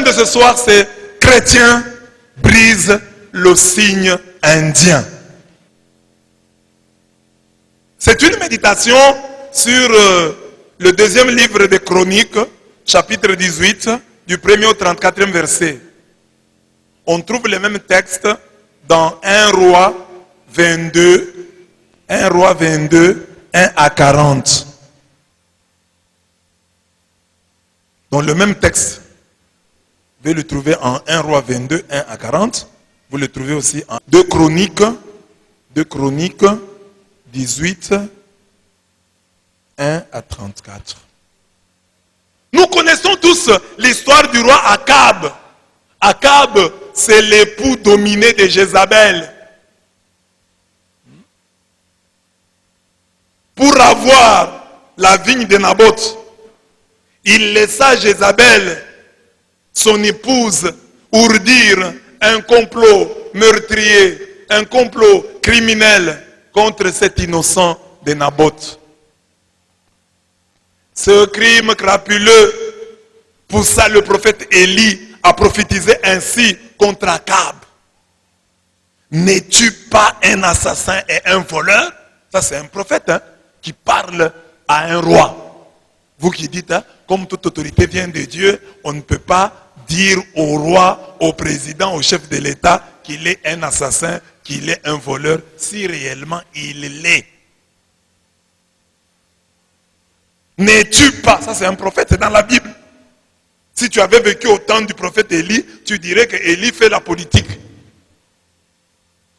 thème de ce soir, c'est Chrétien brise le signe indien. C'est une méditation sur le deuxième livre des Chroniques, chapitre 18, du 1er au 34e verset. On trouve les mêmes textes dans 1 Roi 22, 1 Roi 22, 1 à 40. Dans le même texte, vous pouvez le trouver en 1 Roi 22, 1 à 40. Vous le trouvez aussi en 2 Chroniques 18, 1 à 34. Nous connaissons tous l'histoire du roi Akab. Akab, c'est l'époux dominé de Jézabel. Pour avoir la vigne de Naboth, il laissa Jézabel, son épouse, ourdir un complot meurtrier, un complot criminel contre cet innocent de Naboth. Ce crime crapuleux poussa le prophète Élie à prophétiser ainsi contre Akab. N'es-tu pas un assassin et un voleur? Ça c'est un prophète qui parle à un roi. Vous qui dites, comme toute autorité vient de Dieu, on ne peut pas dire au roi, au président, au chef de l'État qu'il est un assassin, qu'il est un voleur, si réellement il l'est. N'es-tu pas, ça c'est un prophète, c'est dans la Bible. Si tu avais vécu au temps du prophète Élie, tu dirais que Élie fait la politique.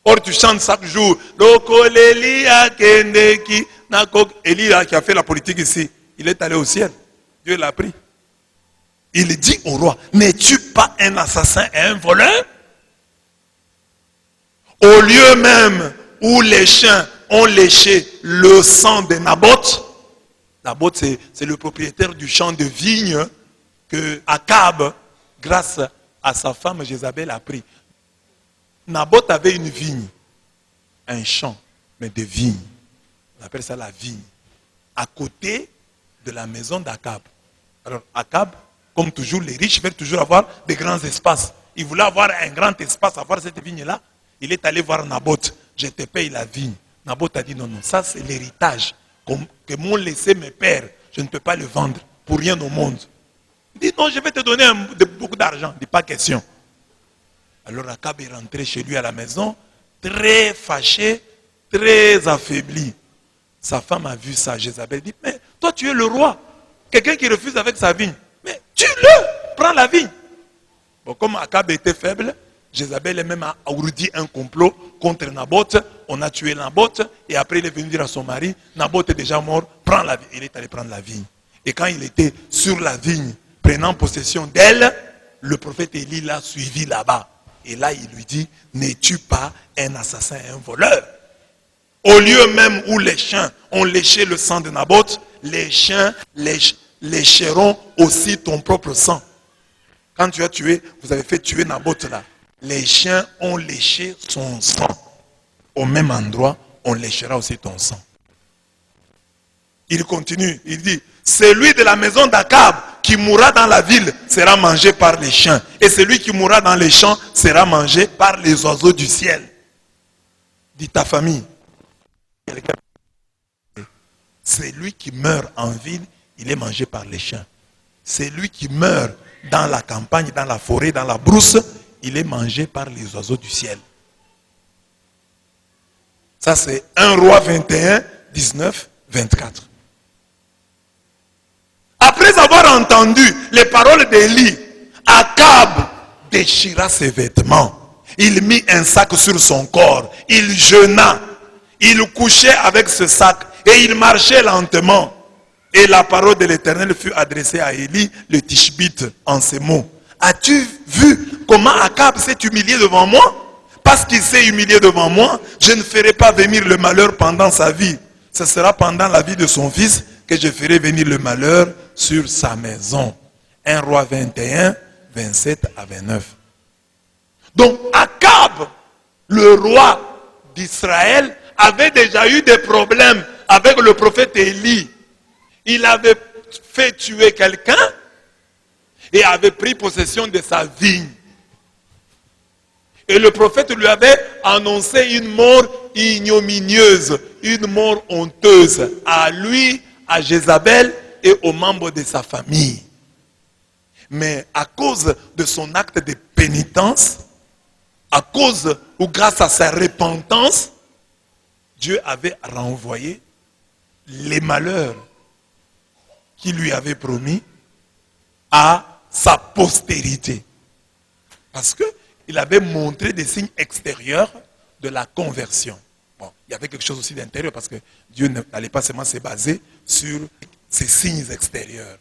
Or tu chantes chaque jour, Élie qui a fait la politique ici, il est allé au ciel. Dieu l'a pris. Il dit au roi, n'es-tu pas un assassin et un voleur? Au lieu même où les chiens ont léché le sang de Naboth, Naboth c'est le propriétaire du champ de vigne que Akab, grâce à sa femme Jézabel, a pris. Naboth avait une vigne, un champ, mais de vigne. On appelle ça la vigne. À côté de la maison d'Akab. Alors Akab, comme toujours, les riches veulent toujours avoir des grands espaces. Il voulait avoir un grand espace, avoir cette vigne-là. Il est allé voir Naboth. Je te paye la vigne. Naboth a dit non, ça c'est l'héritage que m'ont laissé mes pères. Je ne peux pas le vendre pour rien au monde. Il dit non, je vais te donner beaucoup d'argent. Il dit pas question. Alors Akab est rentré chez lui à la maison, très fâché, très affaibli. Sa femme a vu ça, Jézabel dit, mais toi tu es le roi. Quelqu'un qui refuse avec sa vigne. Mais tue-le, prends la vigne. Bon, comme Akab était faible, Jézabel elle-même a ourdi un complot contre Naboth. On a tué Naboth et après il est venu dire à son mari, Naboth est déjà mort, prends la vigne. Il est allé prendre la vigne. Et quand il était sur la vigne, prenant possession d'elle, le prophète Élie l'a suivi là-bas. Et là il lui dit, n'es-tu pas un assassin et un voleur? Au lieu même où les chiens ont léché le sang de Naboth, les chiens lécheront aussi ton propre sang. Quand tu as tué, vous avez fait tuer Naboth là. Les chiens ont léché son sang. Au même endroit, on léchera aussi ton sang. Il continue, il dit, celui de la maison d'Akab qui mourra dans la ville sera mangé par les chiens. Et celui qui mourra dans les champs sera mangé par les oiseaux du ciel. Dis ta famille. Celui qui meurt en ville, il est mangé par les chiens. Celui qui meurt dans la campagne, dans la forêt, dans la brousse, il est mangé par les oiseaux du ciel. Ça c'est 1 Roi 21, 19, 24. Après avoir entendu les paroles d'Élie, Akab déchira ses vêtements. Il mit un sac sur son corps. Il jeûna. Il couchait avec ce sac et il marchait lentement. Et la parole de l'Éternel fut adressée à Élie, le Tishbite, en ces mots. As-tu vu comment Akab s'est humilié devant moi? Parce qu'il s'est humilié devant moi, je ne ferai pas venir le malheur pendant sa vie. Ce sera pendant la vie de son fils que je ferai venir le malheur sur sa maison. 1 Roi 21, 27 à 29. Donc Akab, le roi d'Israël, avait déjà eu des problèmes avec le prophète Élie. Il avait fait tuer quelqu'un. et avait pris possession de sa vigne. Et le prophète lui avait annoncé une mort ignominieuse, une mort honteuse à lui, à Jézabel et aux membres de sa famille. Mais à cause de son acte de pénitence, à cause ou grâce à sa repentance, Dieu avait renvoyé les malheurs qu'il lui avait promis à sa postérité. Parce qu'il avait montré des signes extérieurs de la conversion. Bon, il y avait quelque chose aussi d'intérieur parce que Dieu n'allait pas seulement se baser sur ces signes extérieurs.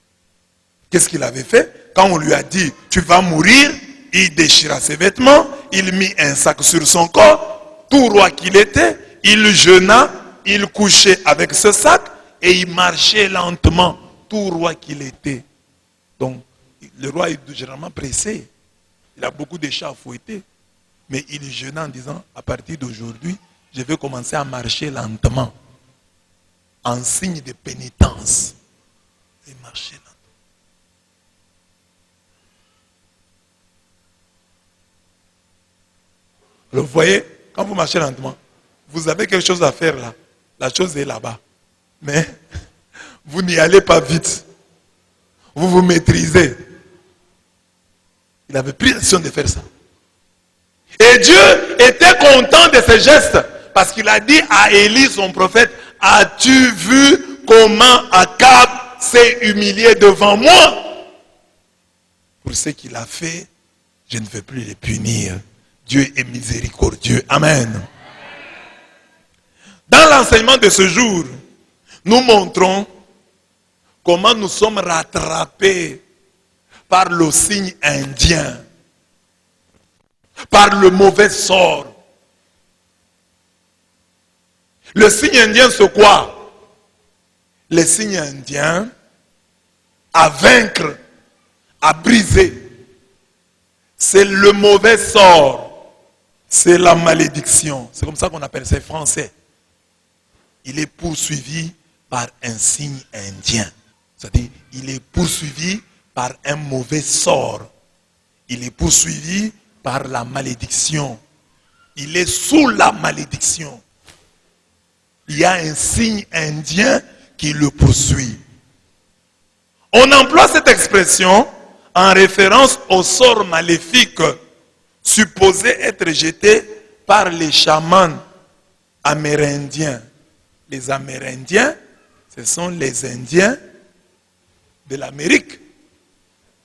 Qu'est-ce qu'il avait fait? Quand on lui a dit, tu vas mourir, il déchira ses vêtements, il mit un sac sur son corps, tout roi qu'il était, il jeûna, il couchait avec ce sac et il marchait lentement, tout roi qu'il était. Donc, le roi est généralement pressé. Il a beaucoup de chats à fouetter. Mais il jeûna en disant, à partir d'aujourd'hui, je vais commencer à marcher lentement. En signe de pénitence. Et marcher lentement. Alors, vous voyez, quand vous marchez lentement, vous avez quelque chose à faire là. La chose est là-bas. Mais vous n'y allez pas vite. Vous vous maîtrisez. Il avait pris l'action de faire ça. Et Dieu était content de ce geste. Parce qu'il a dit à Élie, son prophète, as-tu vu comment Akab s'est humilié devant moi? Pour ce qu'il a fait, je ne veux plus les punir. Dieu est miséricordieux. Amen. Dans l'enseignement de ce jour, nous montrons comment nous sommes rattrapés par le signe indien, par le mauvais sort. Le signe indien, c'est quoi? Le signe indien, à vaincre, à briser, c'est le mauvais sort. C'est la malédiction. C'est comme ça qu'on appelle ça français. Il est poursuivi par un signe indien. C'est-à-dire, il est poursuivi par un mauvais sort. Il est poursuivi par la malédiction. Il est sous la malédiction. Il y a un signe indien qui le poursuit. On emploie cette expression en référence au sort maléfique supposé être jeté par les chamans amérindiens. Les Amérindiens, ce sont les Indiens de l'Amérique.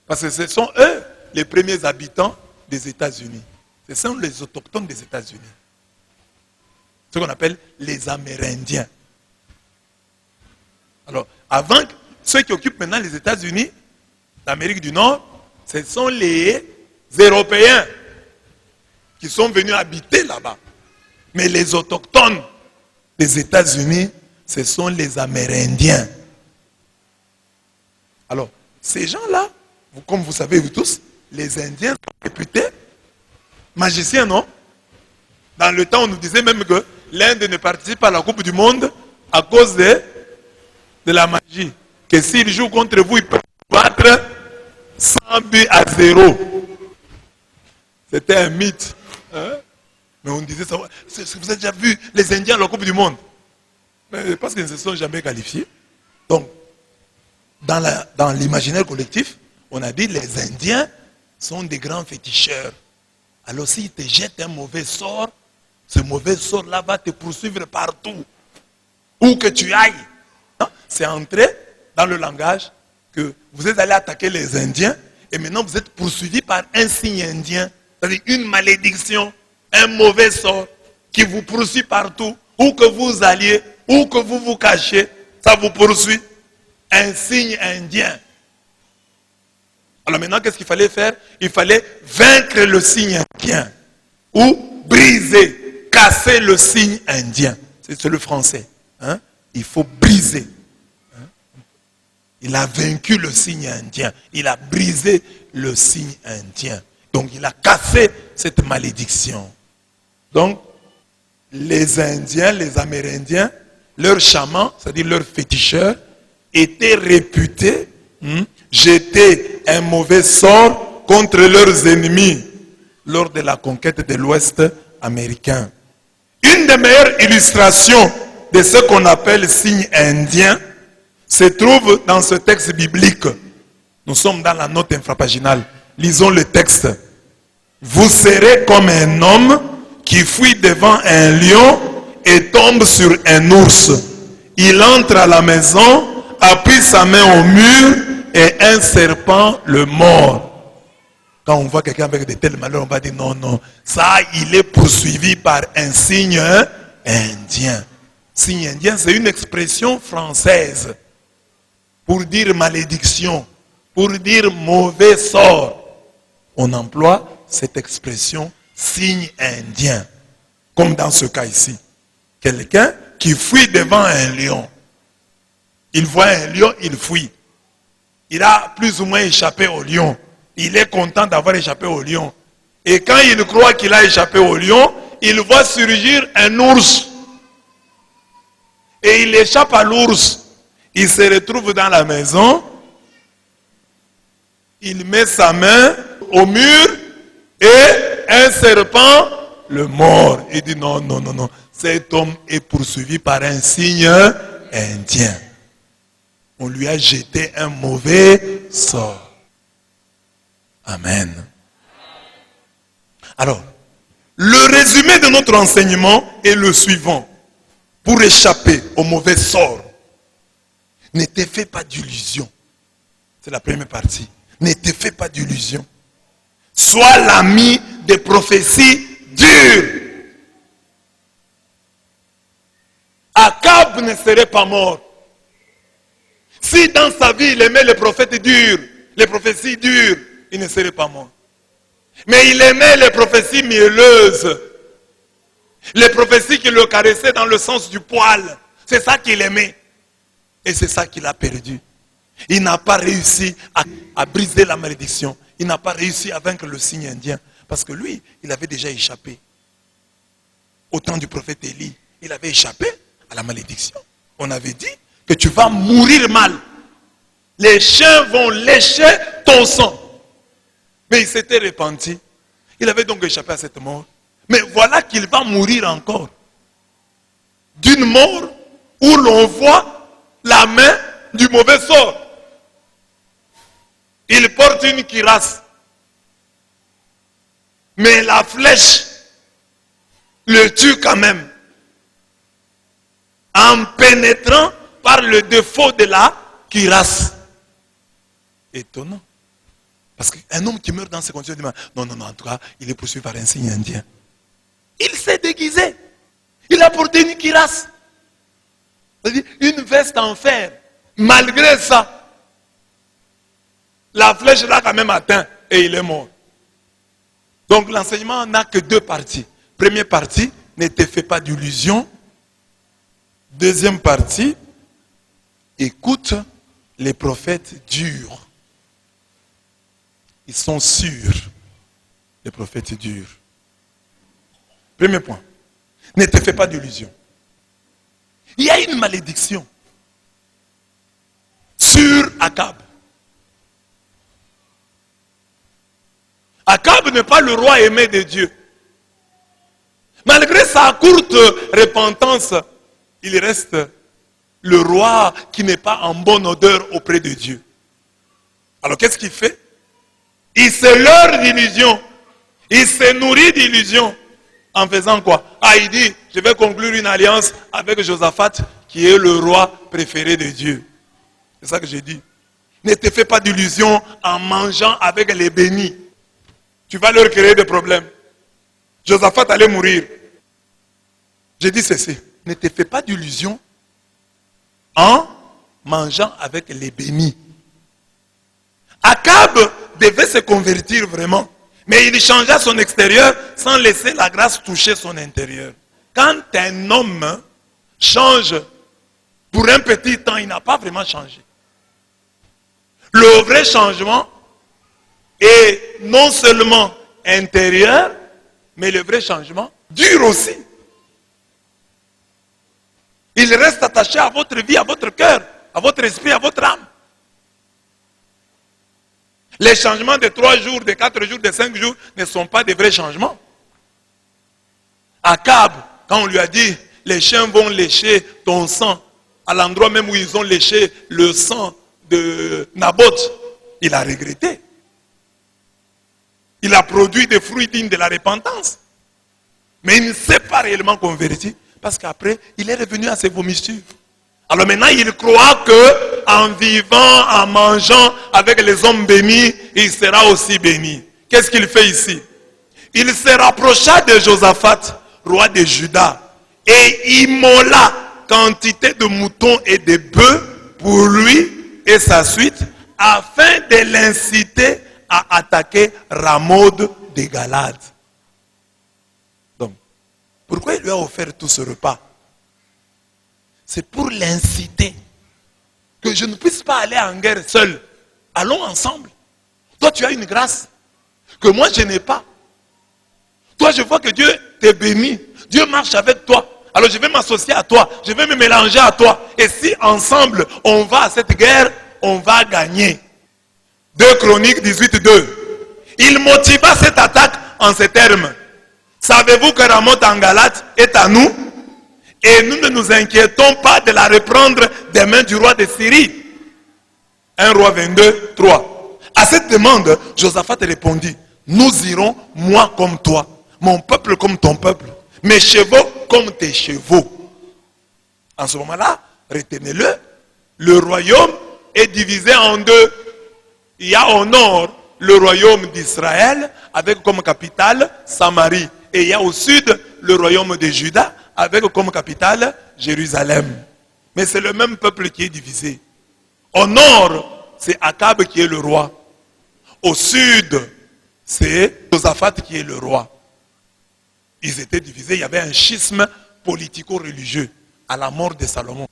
Parce que ce sont eux les premiers habitants des États-Unis. Ce sont les autochtones des États-Unis. Ce qu'on appelle les Amérindiens. Alors, avant, ceux qui occupent maintenant les États-Unis, l'Amérique du Nord, ce sont les Européens qui sont venus habiter là-bas. Mais les autochtones des États-Unis, ce sont les Amérindiens. Alors, ces gens-là, comme vous savez vous tous, les Indiens sont réputés magiciens, non? Dans le temps, on nous disait même que l'Inde ne participe pas à la Coupe du Monde à cause de la magie. Que s'ils jouent contre vous, ils peuvent battre 100 buts à 0. C'était un mythe. Hein? Mais on disait ça. Vous avez déjà vu les Indiens à la Coupe du Monde? Mais parce qu'ils ne se sont jamais qualifiés. Donc, dans l'imaginaire collectif, on a dit les Indiens sont des grands féticheurs. Alors s'ils te jettent un mauvais sort, ce mauvais sort-là va te poursuivre partout. Où que tu ailles. C'est entré dans le langage que vous êtes allé attaquer les Indiens et maintenant vous êtes poursuivi par un signe indien. C'est-à-dire une malédiction, un mauvais sort qui vous poursuit partout. Où que vous alliez, où que vous vous cachez, ça vous poursuit. Un signe indien. Alors maintenant, qu'est-ce qu'il fallait faire? Il fallait vaincre le signe indien. Ou briser, casser le signe indien. C'est le français. Hein? Il faut briser. Hein? Il a vaincu le signe indien. Il a brisé le signe indien. Donc il a cassé cette malédiction. Donc, les Indiens, les Amérindiens, leurs chamans, c'est-à-dire leurs féticheurs, étaient réputés jeté un mauvais sort contre leurs ennemis lors de la conquête de l'Ouest américain. Une des meilleures illustrations de ce qu'on appelle signe indien se trouve dans ce texte biblique. Nous sommes dans la note infrapaginale. Lisons le texte. Vous serez comme un homme qui fuit devant un lion et tombe sur un ours. Il entre à la maison, appuie sa main au mur et un serpent le mord. Quand on voit quelqu'un avec de tels malheurs, on va dire non, non. Ça, il est poursuivi par un signe indien. Signe indien, c'est une expression française pour dire malédiction, pour dire mauvais sort. On emploie cette expression signe indien, comme dans ce cas ici. Quelqu'un qui fuit devant un lion. Il voit un lion, il fuit. Il a plus ou moins échappé au lion. Il est content d'avoir échappé au lion. Et quand il croit qu'il a échappé au lion, il voit surgir un ours. Et il échappe à l'ours. Il se retrouve dans la maison. Il met sa main au mur et un serpent le mord. Il dit non, non, non, non. Cet homme est poursuivi par un signe indien. On lui a jeté un mauvais sort. Amen. Alors, le résumé de notre enseignement est le suivant. Pour échapper au mauvais sort, ne te fais pas d'illusions. C'est la première partie. Ne te fais pas d'illusions. Sois l'ami des prophéties dures. Akab ne serait pas mort. Si dans sa vie il aimait les prophètes durs, les prophéties dures, il ne serait pas mort. Mais il aimait les prophéties mielleuses. Les prophéties qui le caressaient dans le sens du poil. C'est ça qu'il aimait. Et c'est ça qu'il a perdu. Il n'a pas réussi à briser la malédiction. Il n'a pas réussi à vaincre le signe indien. Parce que lui, il avait déjà échappé. Au temps du prophète Élie, il avait échappé à la malédiction. On avait dit que tu vas mourir mal. Les chiens vont lécher ton sang. Mais il s'était repenti. Il avait donc échappé à cette mort. Mais voilà qu'il va mourir encore. D'une mort où l'on voit la main du mauvais sort. Il porte une cuirasse. Mais la flèche le tue quand même. En pénétrant par le défaut de la cuirasse. Étonnant. Parce qu'un homme qui meurt dans ces conditions, dit non, non, non, en tout cas, il est poursuivi par un signe indien. Il s'est déguisé. Il a porté une cuirasse. C'est-à-dire une veste en fer. Malgré ça, la flèche l'a quand même atteint et il est mort. Donc l'enseignement n'a que deux parties. Première partie, ne te fais pas d'illusions. Deuxième partie, écoute les prophètes durs. Ils sont sûrs, les prophètes durs. Premier point, ne te fais pas d'illusions. Il y a une malédiction sur Akab. Akab n'est pas le roi aimé de Dieu. Malgré sa courte repentance, il reste le roi qui n'est pas en bonne odeur auprès de Dieu. Alors qu'est-ce qu'il fait? Il se leurre d'illusions. Il se nourrit d'illusions. En faisant quoi? Ah, il dit, je vais conclure une alliance avec Josaphat, qui est le roi préféré de Dieu. C'est ça que j'ai dit. Ne te fais pas d'illusions en mangeant avec les bénis. Tu vas leur créer des problèmes. Josaphat allait mourir. J'ai dit ceci. Ne te fais pas d'illusions en mangeant avec les bénis. Akab devait se convertir vraiment. Mais il changea son extérieur sans laisser la grâce toucher son intérieur. Quand un homme change pour un petit temps, il n'a pas vraiment changé. Le vrai changement est non seulement intérieur, mais le vrai changement dure aussi. Il reste attaché à votre vie, à votre cœur, à votre esprit, à votre âme. Les changements de 3 jours, de 4 jours, de 5 jours ne sont pas des vrais changements. Akab, quand on lui a dit, les chiens vont lécher ton sang, à l'endroit même où ils ont léché le sang de Naboth, il a regretté. Il a produit des fruits dignes de la repentance. Mais il ne s'est pas réellement converti, parce qu'après, il est revenu à ses vomissures. Alors maintenant, il croit que en vivant, en mangeant avec les hommes bénis, il sera aussi béni. Qu'est-ce qu'il fait ici? Il se rapprocha de Josaphat, roi de Juda, et immola quantité de moutons et de bœufs pour lui et sa suite, afin de l'inciter à attaquer Ramoth de Galade. Donc, pourquoi il lui a offert tout ce repas? C'est pour l'inciter. Que je ne puisse pas aller en guerre seul. Allons ensemble. Toi, tu as une grâce que moi, je n'ai pas. Toi, je vois que Dieu t'est béni. Dieu marche avec toi. Alors, je vais m'associer à toi. Je vais me mélanger à toi. Et si ensemble, on va à cette guerre, on va gagner. 2 Chroniques 18:2. Il motiva cette attaque en ces termes. Savez-vous que Ramoth en Galate est à nous? Et nous ne nous inquiétons pas de la reprendre des mains du roi de Syrie. 1 Roi 22:3. À cette demande, Josaphat répondit, nous irons, moi comme toi, mon peuple comme ton peuple, mes chevaux comme tes chevaux. En ce moment-là, retenez-le, le royaume est divisé en deux. Il y a au nord le royaume d'Israël avec comme capitale Samarie. Et il y a au sud le royaume de Juda avec comme capitale Jérusalem. Mais c'est le même peuple qui est divisé. Au nord, c'est Akab qui est le roi. Au sud, c'est Josaphat qui est le roi. Ils étaient divisés, il y avait un schisme politico-religieux à la mort de Salomon.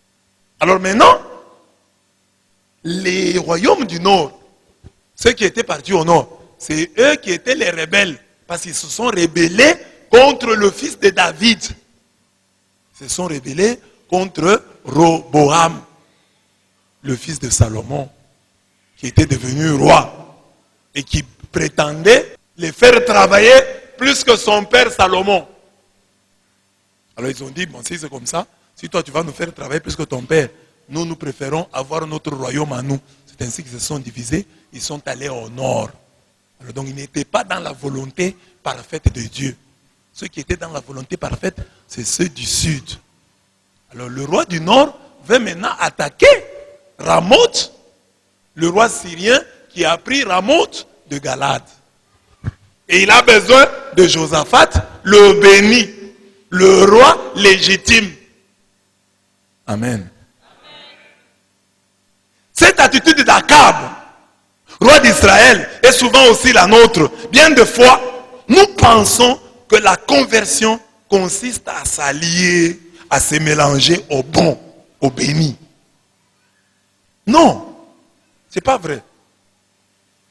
Alors maintenant, les royaumes du nord, ceux qui étaient partis au nord, c'est eux qui étaient les rebelles, parce qu'ils se sont rebellés contre le fils de David. Ils se sont rebellés contre Roboam, le fils de Salomon, qui était devenu roi et qui prétendait les faire travailler plus que son père Salomon. Alors ils ont dit, bon, si c'est comme ça, si toi tu vas nous faire travailler plus que ton père, nous préférons avoir notre royaume à nous. C'est ainsi qu'ils se sont divisés, ils sont allés au nord. Alors donc ils n'étaient pas dans la volonté parfaite de Dieu. Ceux qui étaient dans la volonté parfaite, c'est ceux du sud. Alors le roi du nord veut maintenant attaquer Ramoth, le roi syrien qui a pris Ramoth de Galade. Et il a besoin de Josaphat, le béni, le roi légitime. Amen. Cette attitude d'Akab, roi d'Israël, est souvent aussi la nôtre. Bien de fois, nous pensons que la conversion consiste à s'allier, à se mélanger au bon, au béni. Non, c'est pas vrai.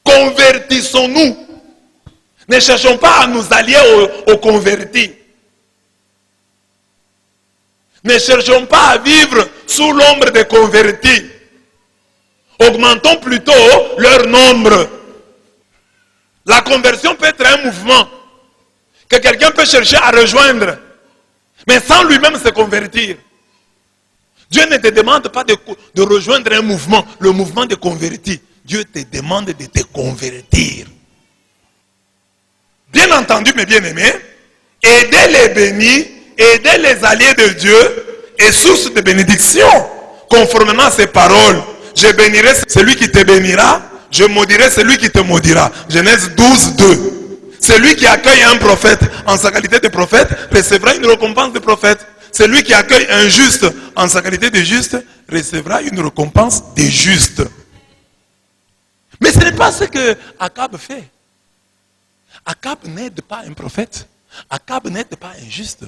Convertissons-nous. Ne cherchons pas à nous allier aux convertis. Ne cherchons pas à vivre sous l'ombre des convertis. Augmentons plutôt leur nombre. La conversion peut être un mouvement que quelqu'un peut chercher à rejoindre, mais sans lui-même se convertir. Dieu ne te demande pas de rejoindre un mouvement, le mouvement de convertis. Dieu te demande de te convertir. Bien entendu, mes bien-aimés, aider les bénis, aider les alliés de Dieu est source de bénédiction, conformément à ses paroles. Je bénirai celui qui te bénira, je maudirai celui qui te maudira. Genèse 12:2. Celui qui accueille un prophète en sa qualité de prophète recevra une récompense de prophète. Celui qui accueille un juste en sa qualité de juste recevra une récompense de juste. Mais ce n'est pas ce que Akab fait. Akab n'aide pas un prophète. Akab n'aide pas un juste.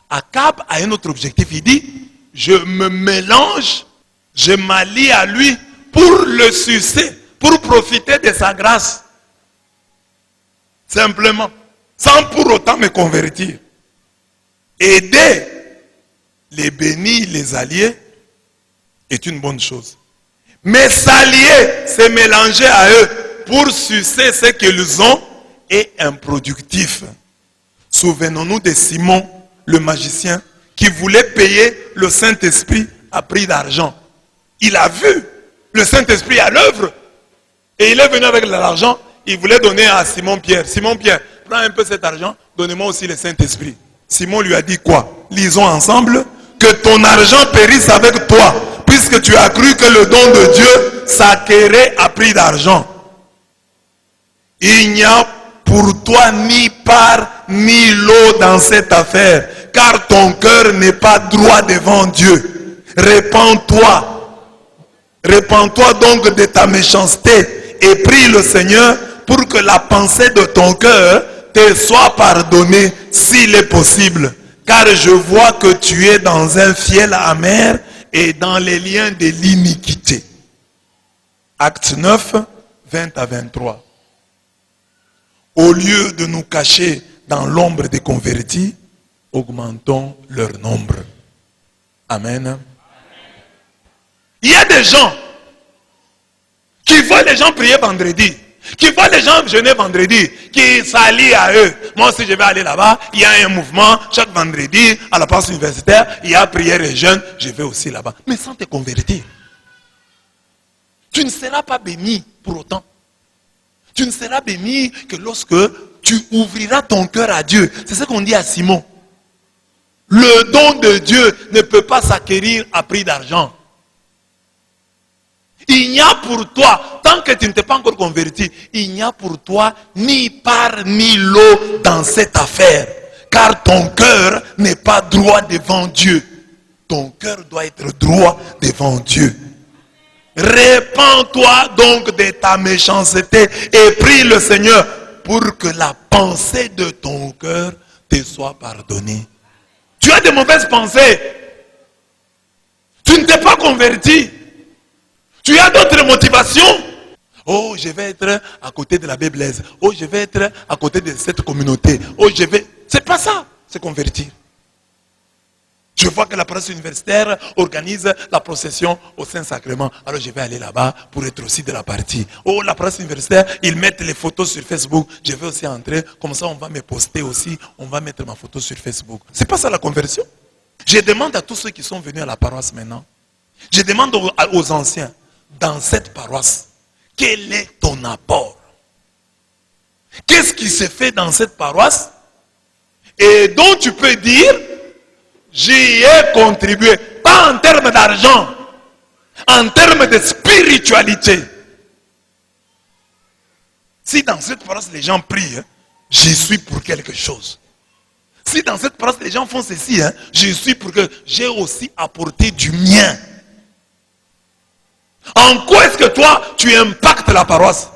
Akab a un autre objectif. Il dit, je me mélange, je m'allie à lui pour le succès, pour profiter de sa grâce. Simplement. Sans pour autant me convertir. Aider les bénis, les alliés, est une bonne chose. mais s'allier, se mélanger à eux pour sucer ce qu'ils ont est improductif. Souvenons-nous de Simon, le magicien, qui voulait payer le Saint-Esprit à prix d'argent. Il a vu le Saint-Esprit à l'œuvre et il est venu avec l'argent. Il voulait donner à Simon-Pierre. Simon-Pierre, prends un peu cet argent, donnez-moi aussi le Saint-Esprit. Simon lui a dit quoi? Lisons ensemble. Que ton argent périsse avec toi, puisque tu as cru que le don de Dieu s'acquérait à prix d'argent. Il n'y a pour toi ni part ni lot dans cette affaire, car ton cœur n'est pas droit devant Dieu. Répands-toi. Répands-toi donc de ta méchanceté et prie le Seigneur pour que la pensée de ton cœur te soit pardonnée s'il est possible. Car je vois que tu es dans un fiel amer et dans les liens de l'iniquité. Acte 9, 20 à 23. Au lieu de nous cacher dans l'ombre des convertis, augmentons leur nombre. Amen. Il y a des gens qui voient les gens prier vendredi, qui voient les gens jeûner vendredi, qui s'allient à eux. Moi aussi je vais aller là-bas, il y a un mouvement, chaque vendredi, à la place universitaire, il y a prière et jeûne, je vais aussi là-bas. Mais sans te convertir, tu ne seras pas béni pour autant. Tu ne seras béni que lorsque tu ouvriras ton cœur à Dieu. C'est ce qu'on dit à Simon. Le don de Dieu ne peut pas s'acquérir à prix d'argent. Il n'y a pour toi, tant que tu ne t'es pas encore converti, il n'y a pour toi ni part ni lot dans cette affaire. Car ton cœur n'est pas droit devant Dieu. Ton cœur doit être droit devant Dieu. Répands-toi donc de ta méchanceté et prie le Seigneur pour que la pensée de ton cœur te soit pardonnée. Tu as de mauvaises pensées. Tu ne t'es pas converti. Tu as d'autres motivations. Oh, je vais être à côté de l'abbé Blaise. Oh, je vais être à côté de cette communauté. Oh, je vais... C'est pas ça, se convertir. Je vois que la paroisse universitaire organise la procession au Saint-Sacrement. Alors je vais aller là-bas pour être aussi de la partie. Oh, la paroisse universitaire, ils mettent les photos sur Facebook. Je vais aussi entrer. Comme ça, on va me poster aussi. On va mettre ma photo sur Facebook. C'est pas ça la conversion. Je demande à tous ceux qui sont venus à la paroisse maintenant. Je demande aux anciens. Dans cette paroisse, quel est ton apport? Qu'est-ce qui se fait dans cette paroisse et dont tu peux dire j'y ai contribué, pas en termes d'argent, en termes de spiritualité. Si dans cette paroisse les gens prient, j'y suis pour quelque chose. Si dans cette paroisse les gens font ceci, j'y suis pour que j'ai aussi apporté du mien. En quoi est-ce que toi, tu impactes la paroisse?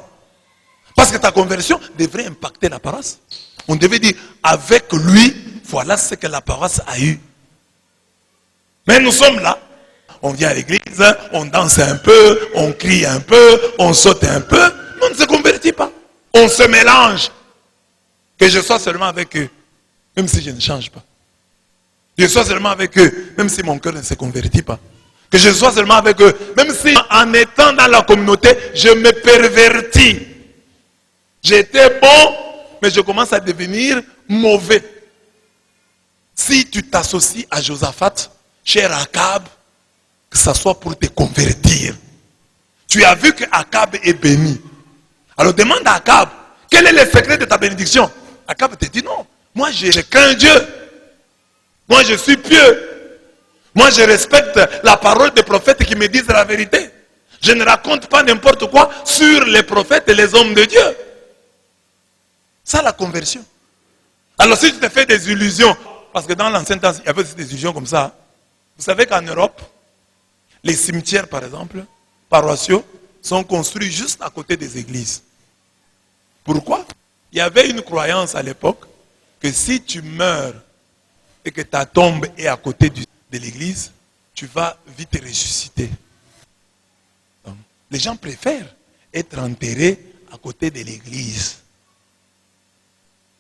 Parce que ta conversion devrait impacter la paroisse. On devait dire, avec lui, voilà ce que la paroisse a eu. Mais nous sommes là. On vient à l'église, on danse un peu, on crie un peu, on saute un peu. Mais on ne se convertit pas. On se mélange. Que je sois seulement avec eux, même si je ne change pas. Je sois seulement avec eux, même si mon cœur ne se convertit pas. Que je sois seulement avec eux, même si en étant dans la communauté, je me pervertis. J'étais bon, mais je commence à devenir mauvais. Si tu t'associes à Josaphat, cher Akab, que ce soit pour te convertir. Tu as vu que Akab est béni. Alors demande à Akab, quel est le secret de ta bénédiction? Akab te dit non, moi je crains Dieu. Moi je suis pieux. Moi, je respecte la parole des prophètes qui me disent la vérité. Je ne raconte pas n'importe quoi sur les prophètes et les hommes de Dieu. Ça, la conversion. Alors, si tu te fais des illusions, parce que dans l'ancien temps, il y avait des illusions comme ça. Vous savez qu'en Europe, les cimetières, par exemple, paroissiaux, sont construits juste à côté des églises. Pourquoi? Il y avait une croyance à l'époque que si tu meurs et que ta tombe est à côté de l'église, tu vas vite ressusciter. Donc, les gens préfèrent être enterrés à côté de l'église.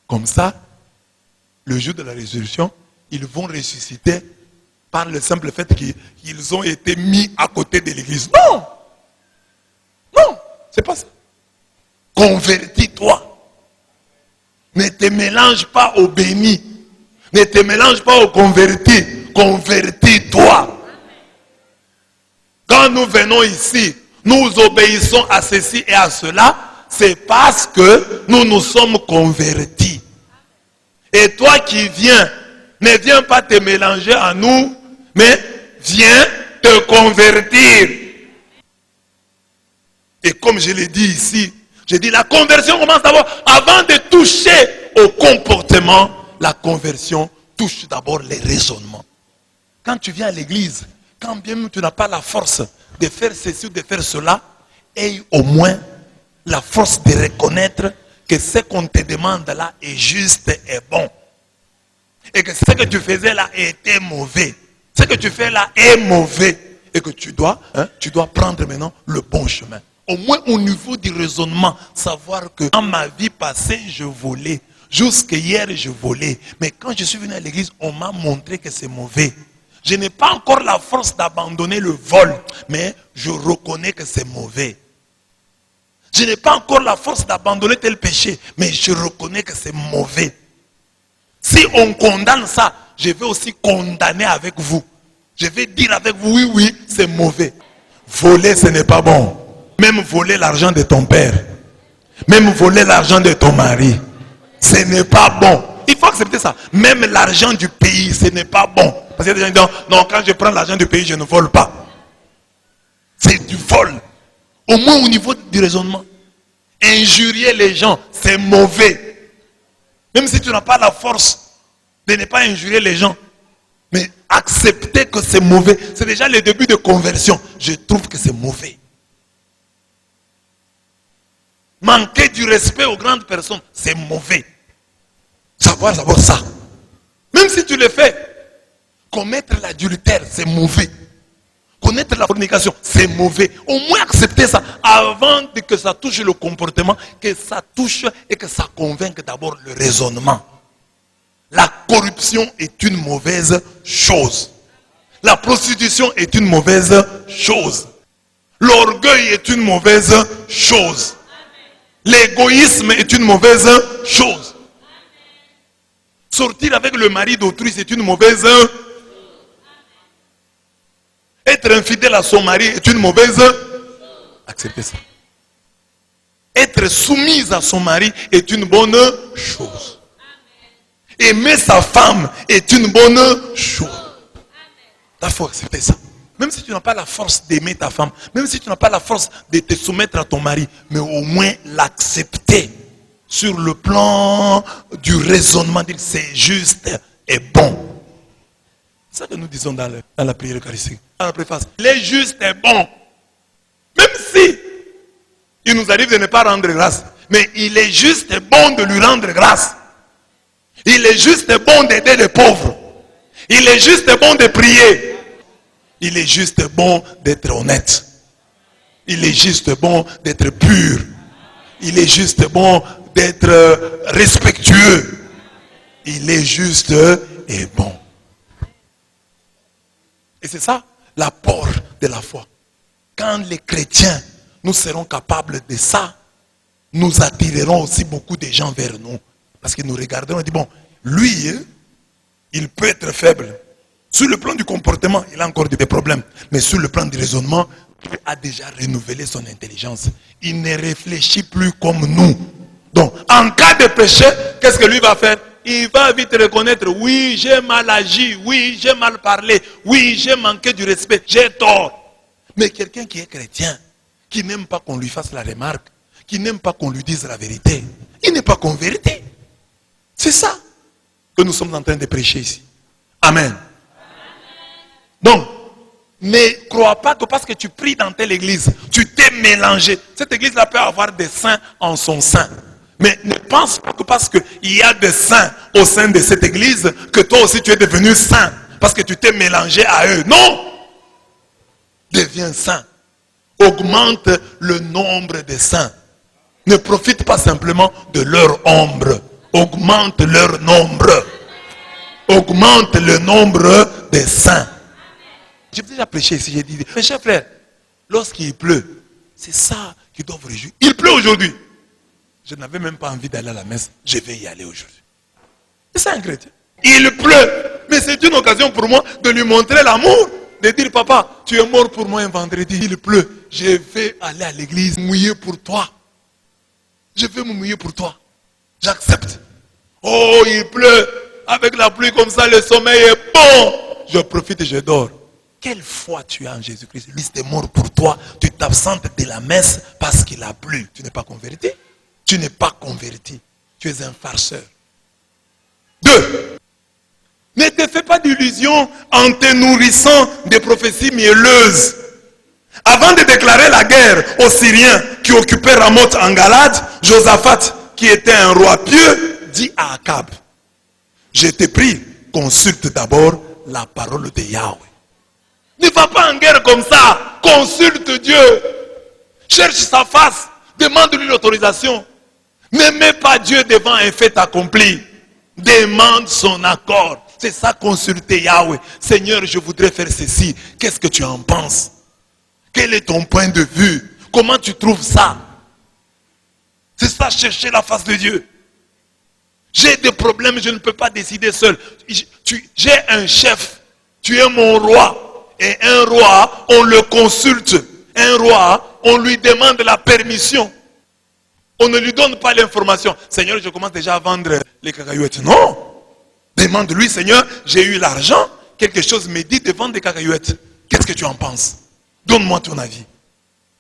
Comme ça, le jour de la résurrection, ils vont ressusciter par le simple fait qu'ils ont été mis à côté de l'église. Non! C'est pas ça. Convertis-toi. Ne te mélange pas aux bénis. Ne te mélange pas aux convertis. Convertis-toi. Quand nous venons ici, nous obéissons à ceci et à cela, c'est parce que nous nous sommes convertis. Et toi qui viens, ne viens pas te mélanger à nous, mais viens te convertir. Et comme je l'ai dit ici, j'ai dit la conversion commence d'abord, avant de toucher au comportement, la conversion touche d'abord les raisonnements. Quand tu viens à l'église, quand bien même tu n'as pas la force de faire ceci ou de faire cela, aie au moins la force de reconnaître que ce qu'on te demande là est juste et bon. Et que ce que tu faisais là était mauvais. Ce que tu fais là est mauvais. Et que tu dois prendre maintenant le bon chemin. Au moins au niveau du raisonnement, savoir que dans ma vie passée, je volais. Jusqu'hier, je volais. Mais quand je suis venu à l'église, on m'a montré que c'est mauvais. Je n'ai pas encore la force d'abandonner le vol, mais je reconnais que c'est mauvais. Je n'ai pas encore la force d'abandonner tel péché, mais je reconnais que c'est mauvais. Si on condamne ça, je vais aussi condamner avec vous. Je vais dire avec vous, oui, oui, c'est mauvais. Voler, ce n'est pas bon. Même voler l'argent de ton père. Même voler l'argent de ton mari. Ce n'est pas bon. Il faut accepter ça. Même l'argent du pays, ce n'est pas bon. Parce que des gens disent, non, quand je prends l'argent du pays, je ne vole pas. C'est du vol. Au moins au niveau du raisonnement. Injurier les gens, c'est mauvais. Même si tu n'as pas la force de ne pas injurier les gens. Mais accepter que c'est mauvais, c'est déjà le début de conversion. Je trouve que c'est mauvais. Manquer du respect aux grandes personnes, c'est mauvais. Savoir d'abord ça. Même si tu le fais, commettre l'adultère, c'est mauvais. Connaître la fornication, c'est mauvais. Au moins accepter ça avant que ça touche le comportement, que ça touche et que ça convainque d'abord le raisonnement. La corruption est une mauvaise chose. La prostitution est une mauvaise chose. L'orgueil est une mauvaise chose. L'égoïsme est une mauvaise chose. Sortir avec le mari d'autrui, c'est une mauvaise chose. Être infidèle à son mari est une mauvaise chose. Acceptez ça. Être soumise à son mari est une bonne chose. Aimer sa femme est une bonne chose. Il faut accepter ça. Même si tu n'as pas la force d'aimer ta femme, même si tu n'as pas la force de te soumettre à ton mari, mais au moins l'accepter sur le plan du raisonnement, dire c'est juste et bon. C'est ça que nous disons dans la prière eucharistique. Dans la préface. Il est juste et bon. Même si il nous arrive de ne pas rendre grâce, mais il est juste et bon de lui rendre grâce. Il est juste et bon d'aider les pauvres. Il est juste et bon de prier. Il est juste et bon d'être honnête. Il est juste et bon d'être pur. Il est juste et bon d'être respectueux. Il est juste et bon. Et c'est ça l'apport de la foi. Quand les chrétiens, nous serons capables de ça, nous attirerons aussi beaucoup de gens vers nous. Parce que nous regarderons et disons, bon, lui, il peut être faible. Sur le plan du comportement, il a encore des problèmes. Mais sur le plan du raisonnement, Dieu a déjà renouvelé son intelligence. Il ne réfléchit plus comme nous. Donc, en cas de péché, qu'est-ce que lui va faire? Il va vite reconnaître, oui, j'ai mal agi, oui, j'ai mal parlé, oui, j'ai manqué du respect, j'ai tort. Mais quelqu'un qui est chrétien, qui n'aime pas qu'on lui fasse la remarque, qui n'aime pas qu'on lui dise la vérité, il n'est pas converti. C'est ça que nous sommes en train de prêcher ici. Amen. Donc, ne crois pas que parce que tu pries dans telle église, tu t'es mélangé. Cette église-là peut avoir des saints en son sein. Mais ne pense pas que parce qu'il y a des saints au sein de cette église, que toi aussi tu es devenu saint. Parce que tu t'es mélangé à eux. Non! Deviens saint. Augmente le nombre de saints. Ne profite pas simplement de leur ombre. Augmente leur nombre. Augmente le nombre des saints. J'ai déjà prêché ici, j'ai dit, mes chers frères, lorsqu'il pleut, C'est ça qui doit vous réjouir. Il pleut aujourd'hui. Je n'avais même pas envie d'aller à la messe. Je vais y aller aujourd'hui. C'est ça un chrétien. Il pleut. Mais c'est une occasion pour moi de lui montrer l'amour. De dire, papa, tu es mort pour moi un vendredi. Il pleut. Je vais aller à l'église mouiller pour toi. Je vais me mouiller pour toi. J'accepte. Oh, il pleut. Avec la pluie comme ça, le sommeil est bon. Je profite et je dors. Quelle foi tu as en Jésus-Christ? Lui, est mort pour toi. Tu t'absentes de la messe parce qu'il a plu. Tu n'es pas converti. Tu n'es pas converti. Tu es un farceur. 2. Ne te fais pas d'illusions en te nourrissant des prophéties mielleuses. Avant de déclarer la guerre aux Syriens qui occupaient Ramoth en Galade, Josaphat, qui était un roi pieux, dit à Akab, je te prie, consulte d'abord la parole de Yahweh. Ne va pas en guerre comme ça. Consulte Dieu. Cherche sa face. Demande-lui l'autorisation. Ne mets pas Dieu devant un fait accompli. Demande son accord. C'est ça, consulter Yahweh. Seigneur, je voudrais faire ceci. Qu'est-ce que tu en penses? Quel est ton point de vue? Comment tu trouves ça? C'est ça, chercher la face de Dieu. J'ai des problèmes, je ne peux pas décider seul. J'ai un chef. Tu es mon roi. Et un roi, on le consulte. Un roi, on lui demande la permission. On ne lui donne pas l'information. Seigneur, je commence déjà à vendre les cacahuètes. Non. Demande-lui, Seigneur, j'ai eu l'argent. Quelque chose me dit de vendre des cacahuètes. Qu'est-ce que tu en penses? Donne-moi ton avis.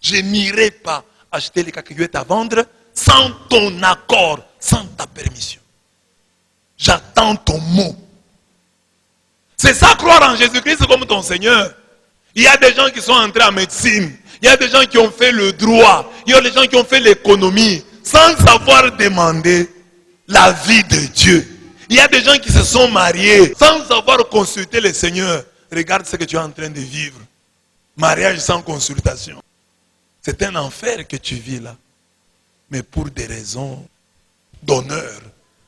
Je n'irai pas acheter les cacahuètes à vendre sans ton accord, sans ta permission. J'attends ton mot. C'est ça, croire en Jésus-Christ comme ton Seigneur. Il y a des gens qui sont entrés en médecine. Il y a des gens qui ont fait le droit. Il y a des gens qui ont fait l'économie sans savoir demander l'avis de Dieu. Il y a des gens qui se sont mariés sans savoir consulter le Seigneur. Regarde ce que tu es en train de vivre. Mariage sans consultation. C'est un enfer que tu vis là. Mais pour des raisons d'honneur,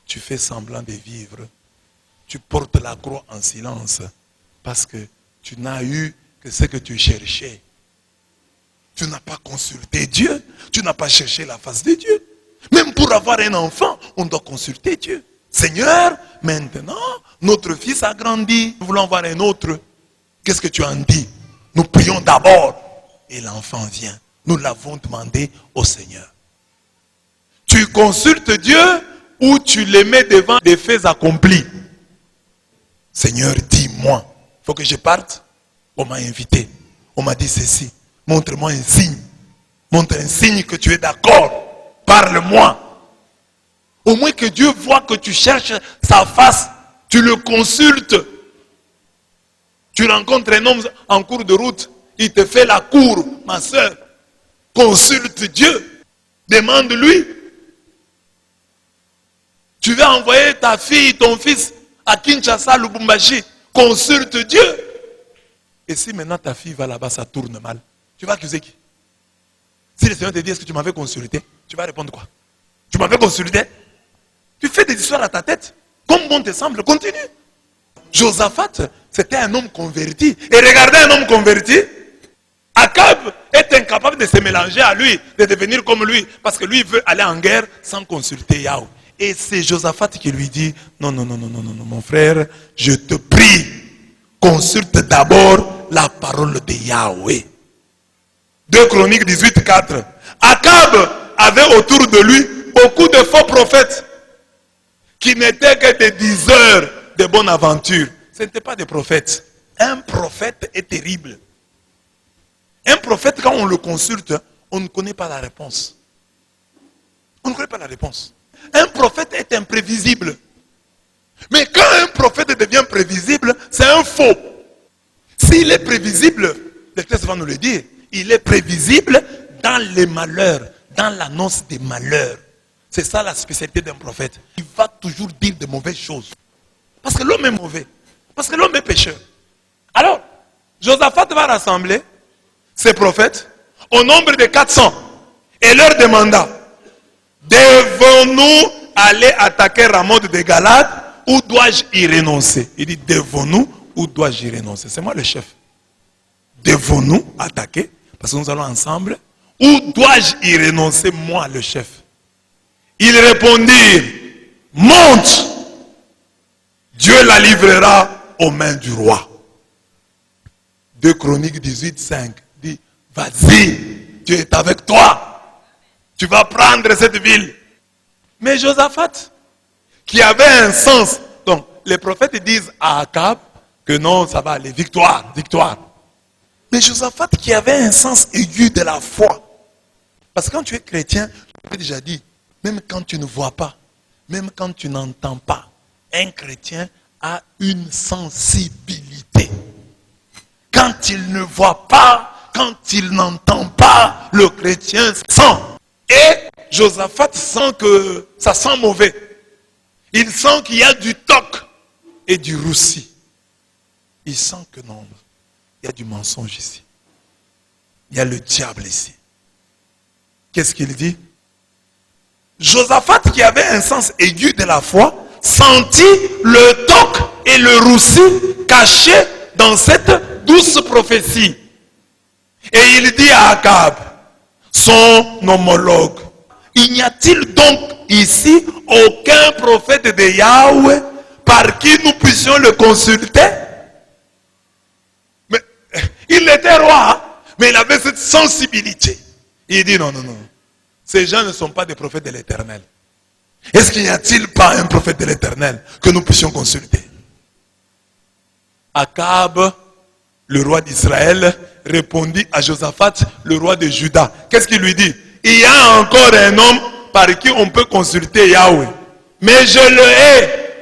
tu fais semblant de vivre. Tu portes la croix en silence parce que tu n'as eu que ce que tu cherchais. Tu n'as pas consulté Dieu. Tu n'as pas cherché la face de Dieu. Même pour avoir un enfant, on doit consulter Dieu. Seigneur, maintenant, notre fils a grandi. Nous voulons avoir un autre. Qu'est-ce que tu en dis? Nous prions d'abord. Et l'enfant vient. Nous l'avons demandé au Seigneur. Tu consultes Dieu ou tu les mets devant des faits accomplis? Seigneur, dis-moi. Il faut que je parte. On m'a invité. On m'a dit ceci. Montre-moi un signe. Montre un signe que tu es d'accord. Parle-moi. Au moins que Dieu voit que tu cherches sa face. Tu le consultes. Tu rencontres un homme en cours de route. Il te fait la cour, ma soeur. Consulte Dieu. Demande-lui. Tu vas envoyer ta fille, ton fils à Kinshasa, Lubumbashi. Consulte Dieu. Et si maintenant ta fille va là-bas, ça tourne mal, tu vas accuser qui? Si le Seigneur te dit, est-ce que tu m'avais consulté? Tu vas répondre quoi? Tu m'avais consulté? Tu fais des histoires à ta tête. Comme bon te semble, continue. Josaphat, c'était un homme converti. Et regardez un homme converti. Akab est incapable de se mélanger à lui, de devenir comme lui. Parce que lui veut aller en guerre sans consulter Yahweh. Et c'est Josaphat qui lui dit, non, mon frère, je te prie, consulte d'abord la parole de Yahweh. 2 Chroniques 18, 4. Akab avait autour de lui beaucoup de faux prophètes qui n'étaient que des diseurs de bonne aventure. Ce n'étaient pas des prophètes. Un prophète est terrible. Un prophète, quand on le consulte, on ne connaît pas la réponse. On ne connaît pas la réponse. Un prophète est imprévisible. Mais quand un prophète devient prévisible, c'est un faux. S'il est prévisible, le texte va nous le dire, il est prévisible dans les malheurs, dans l'annonce des malheurs. C'est ça la spécialité d'un prophète. Il va toujours dire de mauvaises choses. Parce que l'homme est mauvais. Parce que l'homme est pécheur. Alors, Josaphat va rassembler ses prophètes au nombre de 400 et leur demanda, devons-nous aller attaquer Ramoth de Galade ou dois-je y renoncer? Il dit, devons-nous ou dois-je y renoncer? C'est moi le chef. Devons-nous attaquer, parce que nous allons ensemble, Où dois-je y renoncer, moi, le chef? Ils répondirent, monte, Dieu la livrera aux mains du roi. 2 Chroniques 18, 5 dit, vas-y, Dieu est avec toi. Tu vas prendre cette ville. Mais Josaphat, qui avait un sens, donc les prophètes disent à Akab que non, ça va aller, victoire, victoire. Mais Josaphat qui avait un sens aigu de la foi. Parce que quand tu es chrétien, je l'ai déjà dit, même quand tu ne vois pas, même quand tu n'entends pas, un chrétien a une sensibilité. Quand il ne voit pas, quand il n'entend pas, le chrétien sent. Et Josaphat sent que ça sent mauvais. Il sent qu'il y a du toc et du roussi. Il sent que non, il y a du mensonge ici. Il y a le diable ici. Qu'est-ce qu'il dit? Josaphat, qui avait un sens aigu de la foi, sentit le toc et le roussi cachés dans cette douce prophétie. Et il dit à Akab, son homologue, il n'y a-t-il donc ici aucun prophète de Yahweh par qui nous puissions le consulter? Mais il était roi, mais il avait cette sensibilité. Il dit non, non, non. Ces gens ne sont pas des prophètes de l'Éternel. Est-ce qu'il n'y a-t-il pas un prophète de l'Éternel que nous puissions consulter? Akab, le roi d'Israël, répondit à Josaphat, le roi de Juda. Qu'est-ce qu'il lui dit? Il y a encore un homme par qui on peut consulter Yahweh. Mais je le hais.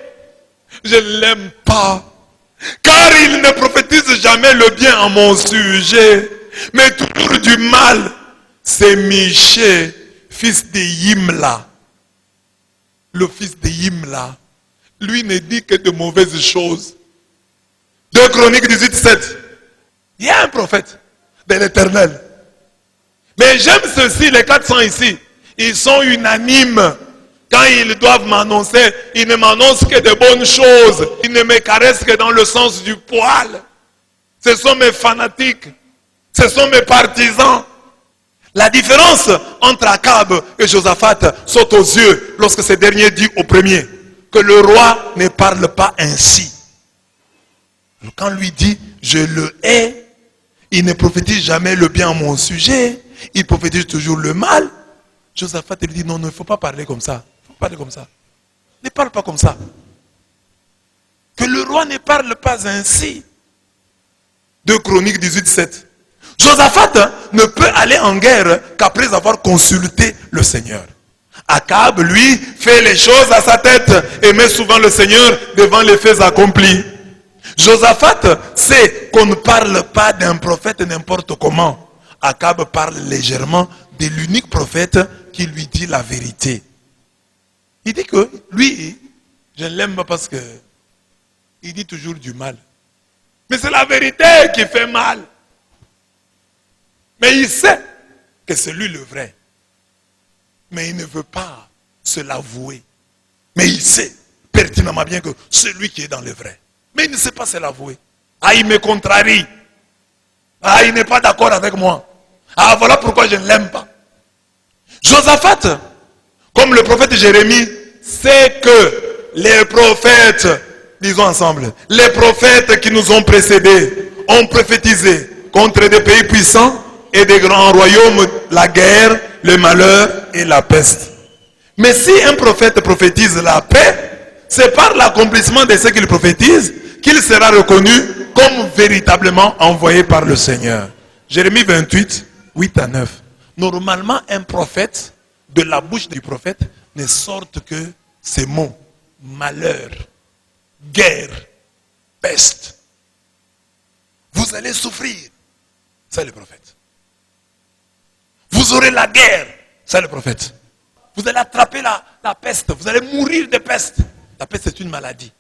Je ne l'aime pas. Car il ne prophétise jamais le bien en mon sujet, mais toujours du mal. C'est Miché, fils de Yimla. Le fils de Yimla. Lui ne dit que de mauvaises choses. 2 Chroniques 18, 7. Il y a un prophète de l'Éternel. Mais j'aime ceci, les 400 ici. Ils sont unanimes. Quand ils doivent m'annoncer, ils ne m'annoncent que de bonnes choses. Ils ne me caressent que dans le sens du poil. Ce sont mes fanatiques. Ce sont mes partisans. La différence entre Akab et Josaphat saute aux yeux lorsque ce dernier dit au premier que le roi ne parle pas ainsi. Quand lui dit je le hais, il ne prophétise jamais le bien à mon sujet, il prophétise toujours le mal. Josaphat lui dit non, il ne faut pas parler comme ça. Il faut parler comme ça. Ne parle pas comme ça. Que le roi ne parle pas ainsi. 2 Chroniques 18, 7. Josaphat ne peut aller en guerre qu'après avoir consulté le Seigneur. Akab, lui, fait les choses à sa tête et met souvent le Seigneur devant les faits accomplis. Josaphat sait qu'on ne parle pas d'un prophète n'importe comment. Akab parle légèrement de l'unique prophète qui lui dit la vérité. Il dit que lui, je ne l'aime pas parce que il dit toujours du mal. Mais c'est la vérité qui fait mal. Mais il sait que c'est lui le vrai. Mais il ne veut pas se l'avouer. Mais il sait pertinemment bien que c'est lui qui est dans le vrai. Mais il ne sait pas se l'avouer. Ah, il me contrarie. Ah, il n'est pas d'accord avec moi. Ah, voilà pourquoi je ne l'aime pas. Josaphat, comme le prophète Jérémie, sait que les prophètes, disons ensemble, les prophètes qui nous ont précédés ont prophétisé contre des pays puissants et des grands royaumes, la guerre, le malheur et la peste. Mais si un prophète prophétise la paix, c'est par l'accomplissement de ce qu'il prophétise qu'il sera reconnu comme véritablement envoyé par le Seigneur. Jérémie 28, 8 à 9. Normalement, un prophète, de la bouche du prophète, ne sortent que ces mots. Malheur, guerre, peste. Vous allez souffrir. C'est le prophète. Vous aurez la guerre. C'est le prophète. Vous allez attraper la peste. Vous allez mourir de peste. La peste est une maladie.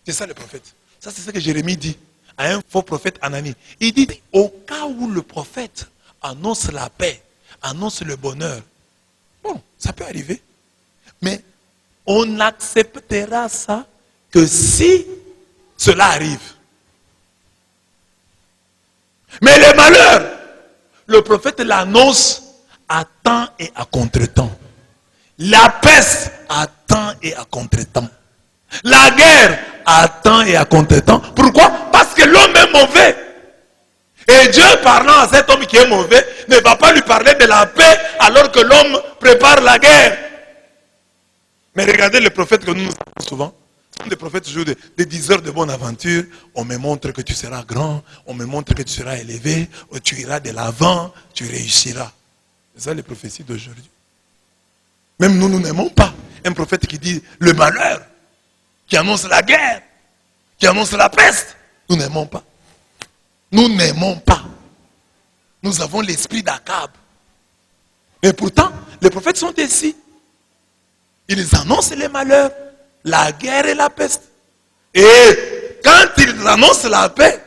C'est ça le prophète. Ça c'est ce que Jérémie dit à un faux prophète Anani. Il dit, au cas où le prophète annonce la paix, annonce le bonheur. Bon, ça peut arriver. Mais on acceptera ça que si cela arrive. Mais le malheur, le prophète l'annonce à temps et à contre-temps. La peste à temps et à contre-temps. La guerre à temps et à contre-temps. Pourquoi? Parce que l'homme est mauvais. Et Dieu, parlant à cet homme qui est mauvais, ne va pas lui parler de la paix alors que l'homme prépare la guerre. Mais regardez les prophètes que nous avons souvent. Ce sont des prophètes toujours des diseurs de bonne aventure. On me montre que tu seras grand, on me montre que tu seras élevé, tu iras de l'avant, tu réussiras. C'est ça les prophéties d'aujourd'hui. Même nous n'aimons pas un prophète qui dit le malheur, qui annonce la guerre, qui annonce la peste. Nous n'aimons pas. Nous n'aimons pas. Nous avons l'esprit d'Akab. Mais pourtant, les prophètes sont ici. Ils annoncent les malheurs, la guerre et la peste. Et quand ils annoncent la paix,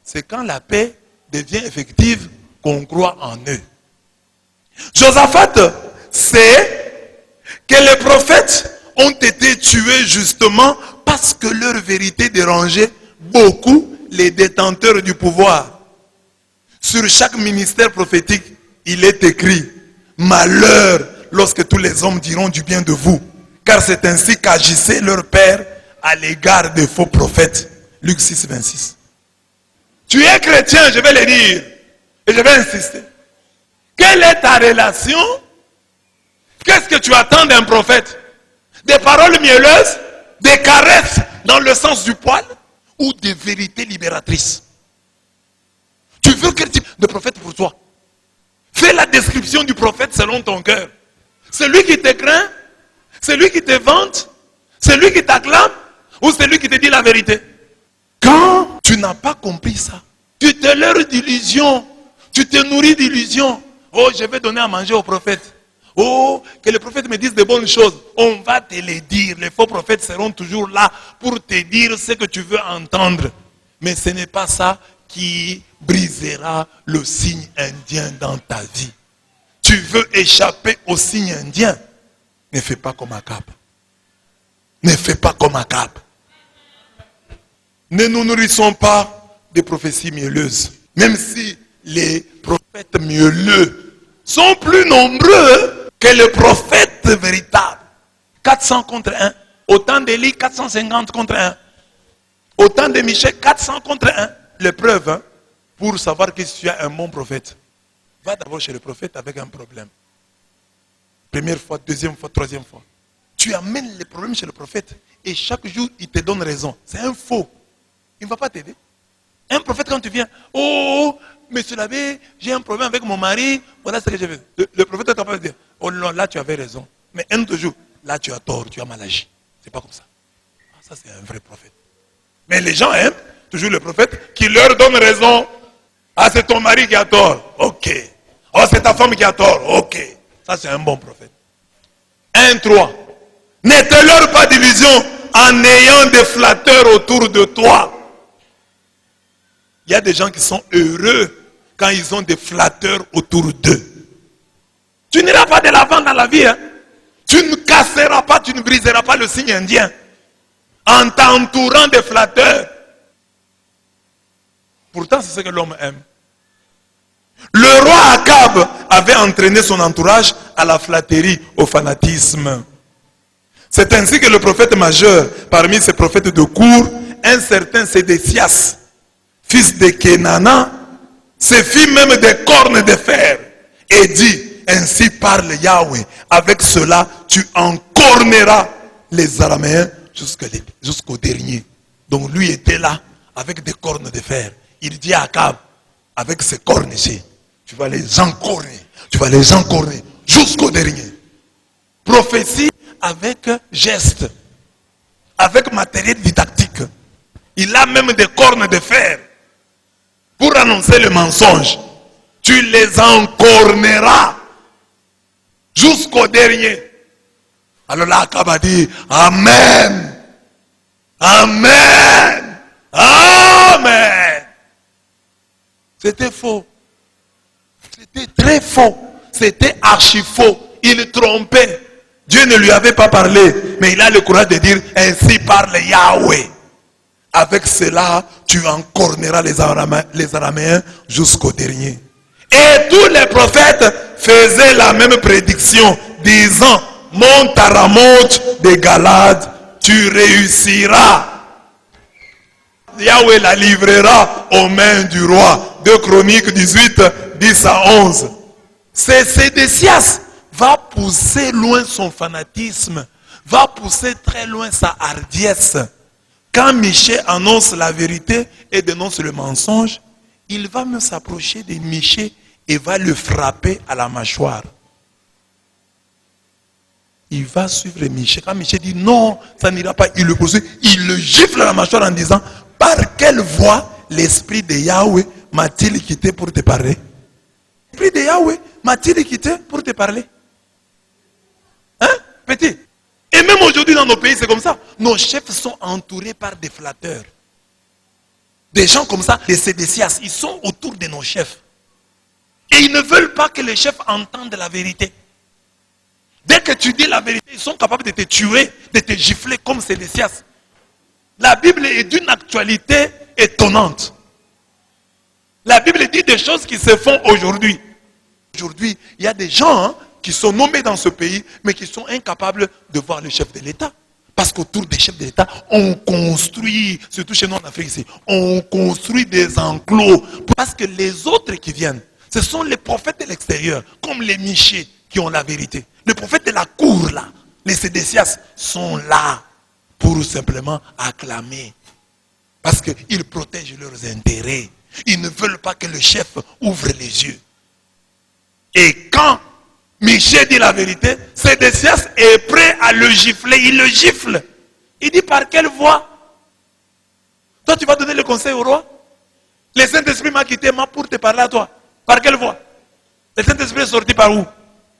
c'est quand la paix devient effective qu'on croit en eux. Josaphat sait que les prophètes ont été tués justement parce que leur vérité dérangeait beaucoup les détenteurs du pouvoir. Sur chaque ministère prophétique, il est écrit « Malheur lorsque tous les hommes diront du bien de vous, car c'est ainsi qu'agissait leur père à l'égard des faux prophètes. » Luc 6, 26. Tu es chrétien, je vais le dire, et je vais insister. Quelle est ta relation? Qu'est-ce que tu attends d'un prophète? Des paroles mielleuses? Des caresses dans le sens du poil? Ou des vérités libératrices? Tu veux quel type de prophète pour toi? Fais la description du prophète selon ton cœur. Celui qui te craint? Celui qui te vante? Celui qui t'acclame? Ou celui qui te dit la vérité? Quand tu n'as pas compris ça, tu te leurres d'illusions, tu te nourris d'illusions. Oh, je vais donner à manger au prophète. Oh, que le prophète me dise de bonnes choses. On va te les dire. Les faux prophètes seront toujours là pour te dire ce que tu veux entendre. Mais ce n'est pas ça qui brisera le signe indien dans ta vie. Tu veux échapper au signe indien? Ne fais pas comme Akab. Ne fais pas comme Akab. Ne nous nourrissons pas des prophéties mielleuses. Même si les prophètes mielleux sont plus nombreux que les prophètes véritables. 400 contre 1. Autant d'Élie, 450 contre 1. Autant de Michel, 400 contre 1. L'épreuve, hein, pour savoir que tu es un bon prophète. Va d'abord chez le prophète avec un problème. Première fois, deuxième fois, troisième fois. Tu amènes les problèmes chez le prophète. Et chaque jour, il te donne raison. C'est un faux. Il ne va pas t'aider. Un prophète, quand tu viens, oh, monsieur l'abbé, j'ai un problème avec mon mari, voilà ce que j'ai fait. Le prophète est capable de dire, oh non, là tu avais raison. Mais un autre jour, là tu as tort, tu as mal agi. C'est pas comme ça. Ah, ça c'est un vrai prophète. Mais les gens aiment toujours le prophète qui leur donne raison. Ah, c'est ton mari qui a tort. Ok. Oh, c'est ta femme qui a tort. Ok. Ça c'est un bon prophète. 1-3. Ne te leurre pas d'illusion en ayant des flatteurs autour de toi. Il y a des gens qui sont heureux quand ils ont des flatteurs autour d'eux. Tu n'iras pas de l'avant dans la vie. Hein? Tu ne casseras pas, tu ne briseras pas le signe indien en t'entourant des flatteurs. Pourtant, c'est ce que l'homme aime. Le roi Akab avait entraîné son entourage à la flatterie, au fanatisme. C'est ainsi que le prophète majeur, parmi ces prophètes de cour, un certain Sédécias, fils de Kénana, se fit même des cornes de fer et dit, ainsi parle Yahweh, avec cela tu encorneras les Araméens jusqu'au dernier. Donc lui était là avec des cornes de fer. Il dit à Akab, avec ces cornes ici, tu vas les encorner jusqu'au dernier. Prophétie avec geste, avec matériel didactique. Il a même des cornes de fer. Pour annoncer le mensonge, tu les encorneras jusqu'au dernier. Alors là, Akab a dit, Amen. Amen. Amen. C'était faux. C'était très faux. C'était archi faux. Il trompait. Dieu ne lui avait pas parlé, mais il a le courage de dire, ainsi parle Yahweh. Avec cela, tu encorneras les Araméens jusqu'au dernier. Et tous les prophètes faisaient la même prédiction, disant, monte à Ramoth de Galade, tu réussiras. Yahweh la livrera aux mains du roi. 2 Chroniques 18, 10 à 11. Sédécias va pousser loin son fanatisme, va pousser très loin sa hardiesse. Quand Michée annonce la vérité et dénonce le mensonge, il va même s'approcher de Michée et va le frapper à la mâchoire. Il va suivre Michée. Quand Michée dit non, ça n'ira pas, il le poursuit, il le gifle à la mâchoire en disant, par quelle voie l'esprit de Yahweh m'a-t-il quitté pour te parler? L'esprit de Yahweh m'a-t-il quitté pour te parler? Hein, petit? Et même aujourd'hui dans nos pays, c'est comme ça. Nos chefs sont entourés par des flatteurs. Des gens comme ça, les sédécias, ils sont autour de nos chefs. Et ils ne veulent pas que les chefs entendent la vérité. Dès que tu dis la vérité, ils sont capables de te tuer, de te gifler comme sédécias. La Bible est d'une actualité étonnante. La Bible dit des choses qui se font aujourd'hui. Aujourd'hui, il y a des gens qui sont nommés dans ce pays, mais qui sont incapables de voir le chef de l'État. Parce qu'autour des chefs de l'État, on construit, surtout chez nous en Afrique ici, on construit des enclos. Parce que les autres qui viennent, ce sont les prophètes de l'extérieur, comme les Michées, qui ont la vérité. Les prophètes de la cour, là, les sédécias, sont là pour simplement acclamer. Parce qu'ils protègent leurs intérêts. Ils ne veulent pas que le chef ouvre les yeux. Et quand Michée dit la vérité, Sédécias est prêt à le gifler. Il le gifle. Il dit par quelle voie? Toi, tu vas donner le conseil au roi? Le Saint-Esprit m'a quitté pour te parler à toi. Par quelle voie? Le Saint-Esprit est sorti par où?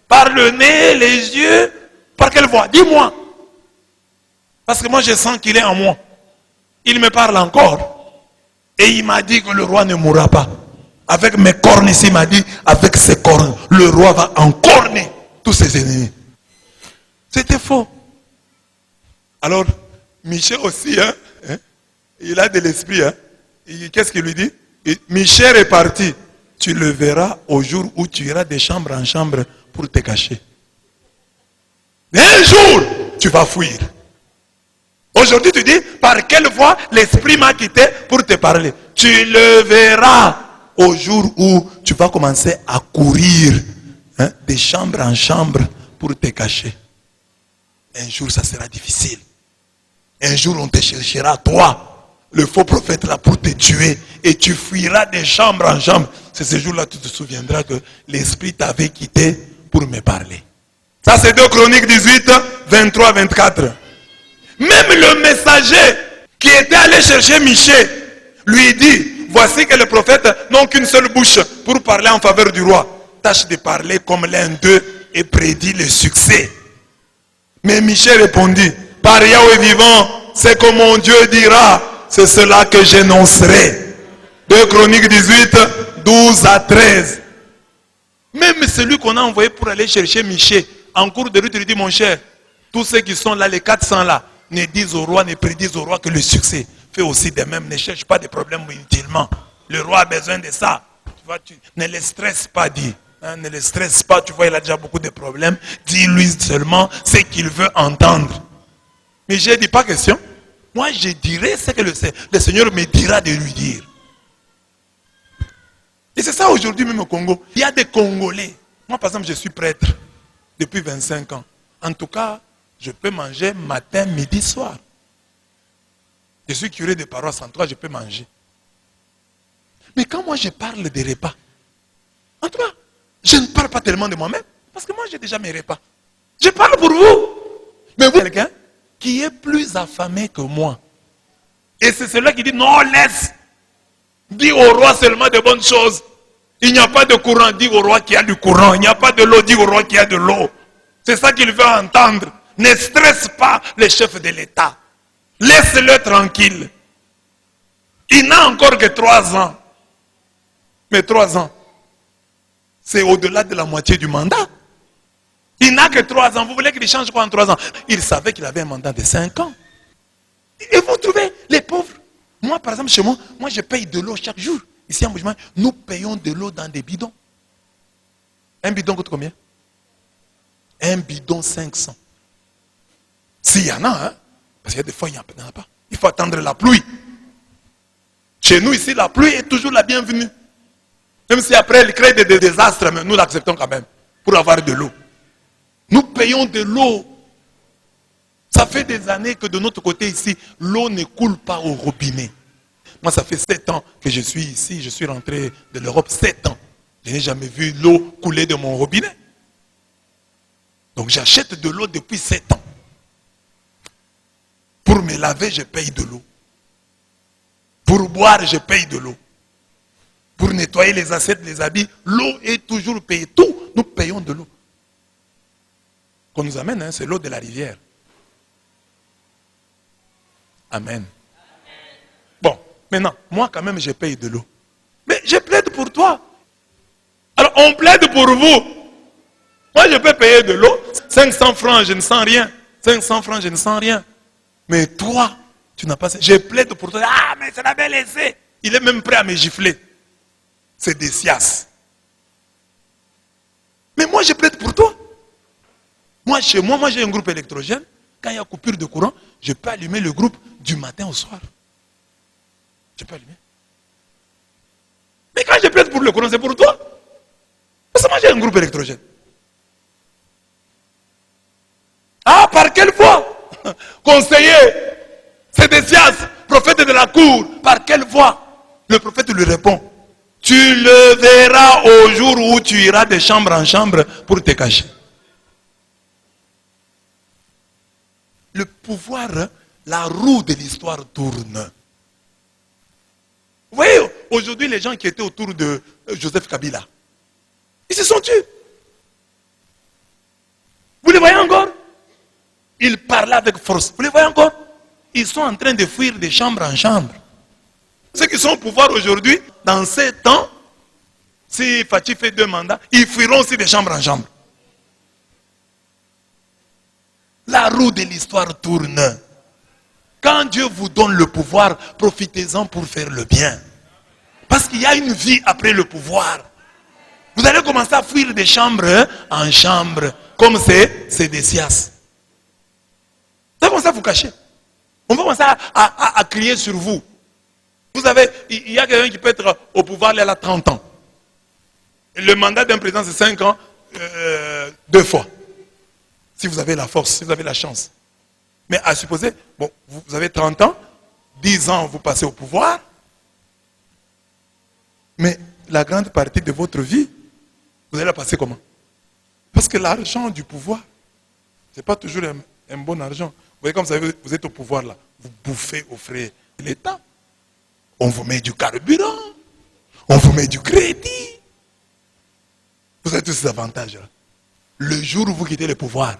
Par le nez, les yeux. Par quelle voie? Dis-moi. Parce que moi, je sens qu'il est en moi. Il me parle encore. Et il m'a dit que le roi ne mourra pas. Avec mes cornes ici, il m'a dit, avec ses cornes, le roi va encorner tous ses ennemis. C'était faux. Alors, Michée aussi, il a de l'esprit. Qu'est-ce qu'il lui dit? Michée est parti. Tu le verras au jour où tu iras de chambre en chambre pour te cacher. Mais un jour, tu vas fuir. Aujourd'hui, tu dis, par quelle voie l'esprit m'a quitté pour te parler? Tu le verras au jour où tu vas commencer à courir de chambre en chambre pour te cacher. Un jour, ça sera difficile. Un jour, on te cherchera, toi, le faux prophète là, pour te tuer. Et tu fuiras de chambre en chambre. C'est ce jour-là que tu te souviendras que l'esprit t'avait quitté pour me parler. Ça, c'est 2 Chroniques 18, 23, 24. Même le messager qui était allé chercher Michée lui dit, voici que les prophètes n'ont qu'une seule bouche pour parler en faveur du roi. Tâche de parler comme l'un d'eux et prédit le succès. Mais Michée répondit, par Yahweh vivant, c'est que mon Dieu dira, c'est cela que j'énoncerai. 2 Chroniques 18, 12 à 13. Même celui qu'on a envoyé pour aller chercher Michée, en cours de route, il dit, mon cher, tous ceux qui sont là, les 400 là, ne disent au roi, ne prédisent au roi que le succès. Fais aussi de même, ne cherche pas de problèmes inutilement. Le roi a besoin de ça. Tu vois, ne le stresse pas, dis. Ne le stresse pas, tu vois, il a déjà beaucoup de problèmes. Dis-lui seulement ce qu'il veut entendre. Mais je ne dis pas question. Moi, je dirai ce que le Seigneur me dira de lui dire. Et c'est ça aujourd'hui même au Congo. Il y a des Congolais. Moi, par exemple, je suis prêtre depuis 25 ans. En tout cas, je peux manger matin, midi, soir. Je suis curé de paroisse en tout cas, je peux manger. Mais quand moi je parle des repas, en tout cas, je ne parle pas tellement de moi-même, parce que moi j'ai déjà mes repas. Je parle pour vous. Mais vous, quelqu'un qui est plus affamé que moi. Et c'est celui qui dit, non, laisse. Dis au roi seulement de bonnes choses. Il n'y a pas de courant, dis au roi qu'il y a du courant. Il n'y a pas de l'eau, dis au roi qu'il y a de l'eau. C'est ça qu'il veut entendre. Ne stresse pas les chefs de l'État. Laisse-le tranquille. Il n'a encore que 3 ans. Mais 3 ans, c'est au-delà de la moitié du mandat. Il n'a que 3 ans. Vous voulez qu'il change quoi en 3 ans? Il savait qu'il avait un mandat de 5 ans. Et vous trouvez, les pauvres. Moi, par exemple, chez moi, je paye de l'eau chaque jour. Ici, en Bougement, nous payons de l'eau dans des bidons. Un bidon coûte combien? Un bidon 500. S'il y en a, hein? Parce qu'il y a des fois, il n'y en a pas. Il faut attendre la pluie. Chez nous, ici, la pluie est toujours la bienvenue. Même si après, elle crée des désastres, mais nous l'acceptons quand même. Pour avoir de l'eau. Nous payons de l'eau. Ça fait des années que de notre côté ici, l'eau ne coule pas au robinet. Moi, ça fait 7 ans que je suis ici. Je suis rentré de l'Europe 7 ans. Je n'ai jamais vu l'eau couler de mon robinet. Donc j'achète de l'eau depuis 7 ans. Pour me laver, je paye de l'eau. Pour boire, je paye de l'eau. Pour nettoyer les assiettes, les habits, l'eau est toujours payée. Tout, nous payons de l'eau. Qu'on nous amène, hein, c'est l'eau de la rivière. Amen. Bon, maintenant, moi quand même, je paye de l'eau. Mais je plaide pour toi. Alors, on plaide pour vous. Moi, je peux payer de l'eau. 500 francs, je ne sens rien. 500 francs, je ne sens rien. Mais toi, tu n'as pas... Je plaide pour toi. Ah, mais ça l'avait laissé. Il est même prêt à me gifler. C'est des sias. Mais moi, je plaide pour toi. Moi, chez moi, j'ai un groupe électrogène. Quand il y a coupure de courant, je peux allumer le groupe du matin au soir. Je peux allumer. Mais quand je plaide pour le courant, c'est pour toi. Parce que moi, j'ai un groupe électrogène. Ah, par quelle voie? Conseiller, c'est des sias, prophète de la cour. Par quelle voie? Le prophète lui répond. Tu le verras au jour où tu iras de chambre en chambre pour te cacher. Le pouvoir, la roue de l'histoire tourne. Vous voyez, aujourd'hui, les gens qui étaient autour de Joseph Kabila, ils se sont tués. Vous les voyez encore? Ils parlaient avec force. Vous les voyez encore? Ils sont en train de fuir de chambre en chambre. Ceux qui sont au pouvoir aujourd'hui, dans 7 ans, si Fatih fait 2 mandats, ils fuiront aussi de chambre en chambre. La roue de l'histoire tourne. Quand Dieu vous donne le pouvoir, profitez-en pour faire le bien. Parce qu'il y a une vie après le pouvoir. Vous allez commencer à fuir de chambre en chambre, comme c'est des sias. Vous allez commencer à vous cacher. On va commencer à crier sur vous. Vous avez, il y a quelqu'un qui peut être au pouvoir, il a 30 ans. Le mandat d'un président, c'est 5 ans, 2 fois. Si vous avez la force, si vous avez la chance. Mais à supposer, bon, vous avez 30 ans, 10 ans, vous passez au pouvoir. Mais la grande partie de votre vie, vous allez la passer comment? Parce que l'argent du pouvoir, ce n'est pas toujours un bon argent. Vous voyez, comme vous êtes au pouvoir là, vous bouffez aux frais de l'État. On vous met du carburant, on vous met du crédit. Vous avez tous ces avantages là. Le jour où vous quittez le pouvoir,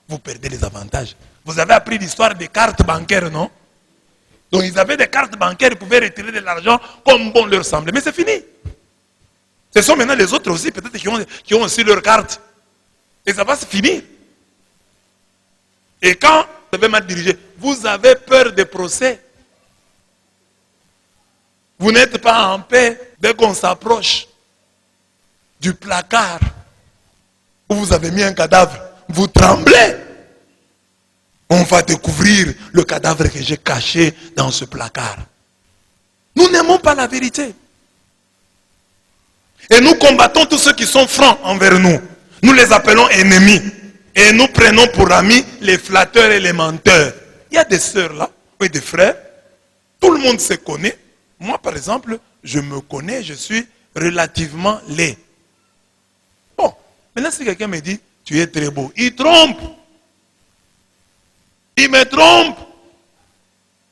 vous perdez les avantages. Vous avez appris l'histoire des cartes bancaires, non? Donc ils avaient des cartes bancaires, ils pouvaient retirer de l'argent comme bon leur semblait. Mais c'est fini. Ce sont maintenant les autres aussi, peut-être qui ont aussi leurs cartes. Et ça va se finir. Et quand vous avez mal dirigé, vous avez peur des procès. Vous n'êtes pas en paix dès qu'on s'approche du placard où vous avez mis un cadavre. Vous tremblez. On va découvrir le cadavre que j'ai caché dans ce placard. Nous n'aimons pas la vérité. Et nous combattons tous ceux qui sont francs envers nous. Nous les appelons ennemis. Et nous prenons pour amis les flatteurs et les menteurs. Il y a des sœurs là, et des frères. Tout le monde se connaît. Moi, par exemple, je me connais, je suis relativement laid. Bon, maintenant si quelqu'un me dit, tu es très beau, il trompe. Il me trompe.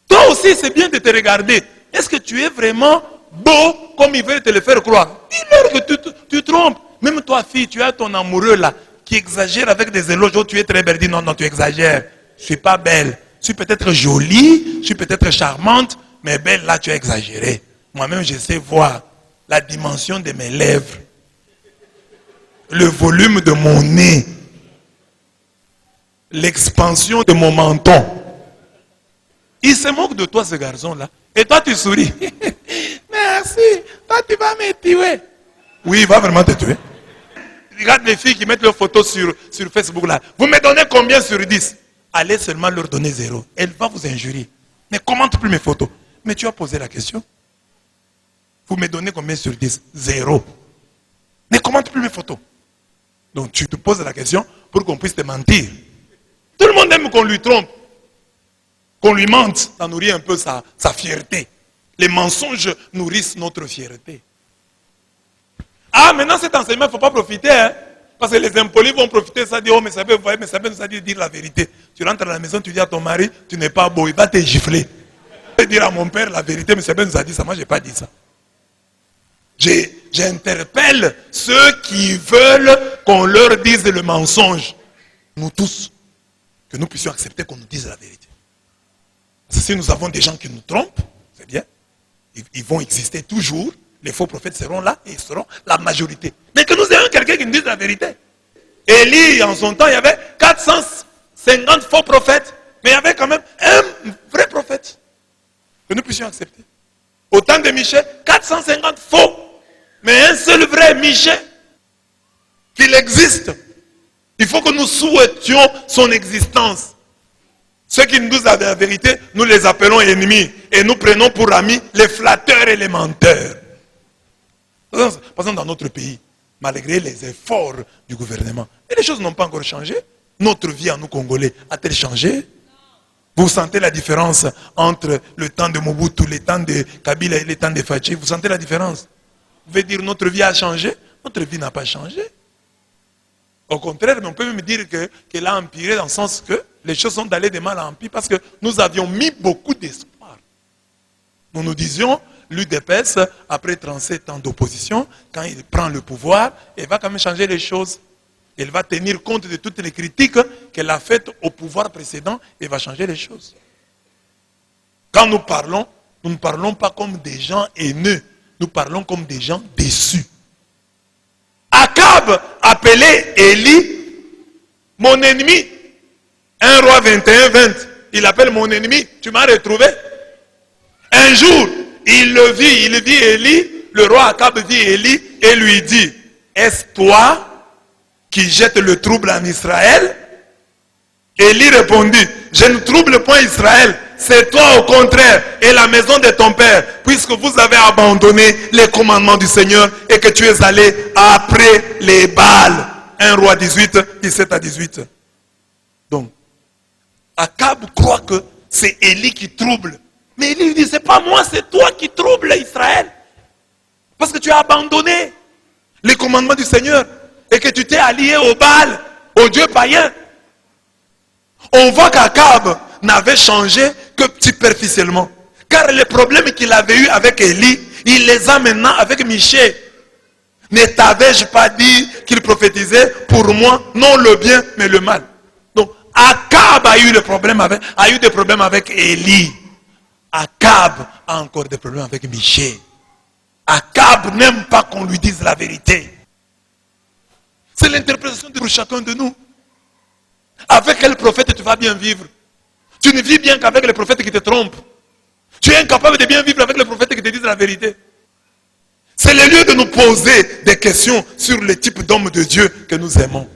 Toi aussi, c'est bien de te regarder. Est-ce que tu es vraiment beau comme il veut te le faire croire? Dis-leur que tu trompes. Même toi, fille, tu as ton amoureux là, qui exagère avec des éloges. Oh, tu es très belle. Dis non, non, tu exagères. Je ne suis pas belle. Je suis peut-être jolie, je suis peut-être charmante, mais belle là, tu as exagéré. Moi-même, je sais voir la dimension de mes lèvres, le volume de mon nez, l'expansion de mon menton. Il se moque de toi, ce garçon-là. Et toi, tu souris. Merci. Toi, tu vas me tuer. Oui, il va vraiment te tuer. regarde les filles qui mettent leurs photos sur Facebook là. Vous me donnez combien sur 10? Allez seulement leur donner 0. Elle va vous injurier. Mais commente plus mes photos. Mais tu as posé la question. Vous me donnez combien sur 10? 0. Ne commente plus mes photos. Donc tu te poses la question pour qu'on puisse te mentir. Tout le monde aime qu'on lui trompe. Qu'on lui mente. Ça nourrit un peu sa fierté. Les mensonges nourrissent notre fierté. Ah, maintenant cet enseignement, il ne faut pas profiter. Hein? Parce que les impolis vont profiter. Ça dit, oh, mais ça peut, vous voyez, mais ça peut nous a dit dire la vérité. Tu rentres à la maison, tu dis à ton mari, tu n'es pas beau. Il va te gifler. Je vais dire à mon père la vérité, mais ça peut nous a dit ça. Moi, je n'ai pas dit ça. J'interpelle ceux qui veulent qu'on leur dise le mensonge. Nous tous, que nous puissions accepter qu'on nous dise la vérité. Parce que si nous avons des gens qui nous trompent, c'est bien. Ils vont exister toujours. Les faux prophètes seront là et ils seront la majorité. Mais que nous ayons quelqu'un qui nous dise la vérité. Élie, en son temps, il y avait 450 faux prophètes. Mais il y avait quand même un vrai prophète. Que nous puissions accepter. Au temps de Michée, 450 faux. Mais un seul vrai Michée. Qu'il existe. Il faut que nous souhaitions son existence. Ceux qui nous disent la vérité, nous les appelons ennemis. Et nous prenons pour amis les flatteurs et les menteurs. Par exemple, dans notre pays, malgré les efforts du gouvernement, et les choses n'ont pas encore changé. Notre vie à nous Congolais a-t-elle changé? Vous sentez la différence entre le temps de Mobutu, le temps de Kabila et le temps de Fachi? Vous sentez la différence? Vous pouvez dire notre vie a changé? Notre vie n'a pas changé. Au contraire, on peut même dire qu'elle a empiré dans le sens que les choses sont allées de mal en pire parce que nous avions mis beaucoup d'espoir. Nous nous disions, l'UDPS, après 37 ans d'opposition, quand il prend le pouvoir, il va quand même changer les choses. Il va tenir compte de toutes les critiques qu'elle a faites au pouvoir précédent et va changer les choses. Quand nous ne parlons pas comme des gens haineux, nous parlons comme des gens déçus. Akab appelait Élie mon ennemi. 1 roi 21, 20. Il appelle mon ennemi. Tu m'as retrouvé. Un jour, il vit Élie. Le roi Akab vit Élie et lui dit, est-ce toi qui jette le trouble en Israël? Élie répondit, je ne trouble point Israël. C'est toi au contraire et la maison de ton père, puisque vous avez abandonné les commandements du Seigneur et que tu es allé après les Baals. 1 roi 18, 17 à 18. Donc, Akab croit que c'est Élie qui trouble. Mais Élie lui dit, c'est pas moi, c'est toi qui trouble Israël. Parce que tu as abandonné les commandements du Seigneur et que tu t'es allié au Baal, au Dieu païen. On voit qu'Akab n'avait changé que superficiellement. Car les problèmes qu'il avait eu avec Élie, il les a maintenant avec Michée. Ne t'avais-je pas dit qu'il prophétisait pour moi, non le bien, mais le mal. Donc, Akab a eu des problèmes avec Élie. Akab a encore des problèmes avec Michée. Akab n'aime pas qu'on lui dise la vérité. C'est l'interprétation de chacun de nous. Avec quel prophète tu vas bien vivre? Tu ne vis bien qu'avec les prophètes qui te trompent. Tu es incapable de bien vivre avec les prophètes qui te disent la vérité. C'est le lieu de nous poser des questions sur le type d'homme de Dieu que nous aimons.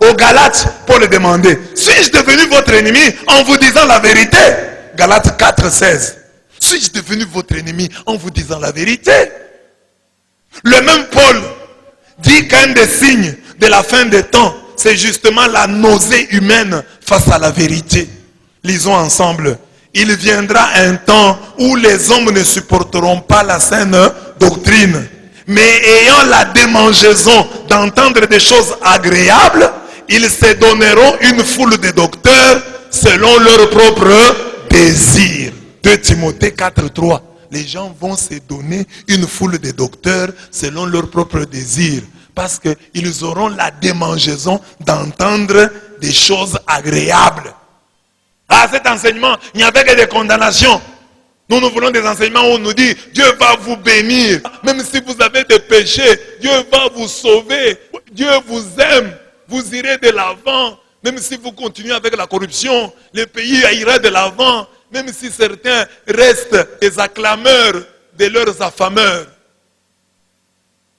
Aux Galates, Paul demandait, suis-je devenu votre ennemi en vous disant la vérité? Galates 4, 16. Suis-je devenu votre ennemi en vous disant la vérité? Le même Paul dit qu'un des signes de la fin des temps, c'est justement la nausée humaine face à la vérité. Lisons ensemble. Il viendra un temps où les hommes ne supporteront pas la saine doctrine, mais ayant la démangeaison d'entendre des choses agréables, ils se donneront une foule de docteurs selon leurs propres désirs. 2 Timothée 4, 3. Les gens vont se donner une foule de docteurs selon leurs propres désirs. Parce qu'ils auront la démangeaison d'entendre des choses agréables. Ah, cet enseignement, il n'y avait que des condamnations. Nous voulons des enseignements où on nous dit, Dieu va vous bénir. Même si vous avez des péchés, Dieu va vous sauver. Dieu vous aime. Vous irez de l'avant. Même si vous continuez avec la corruption, le pays ira de l'avant. Même si certains restent des acclameurs de leurs affameurs.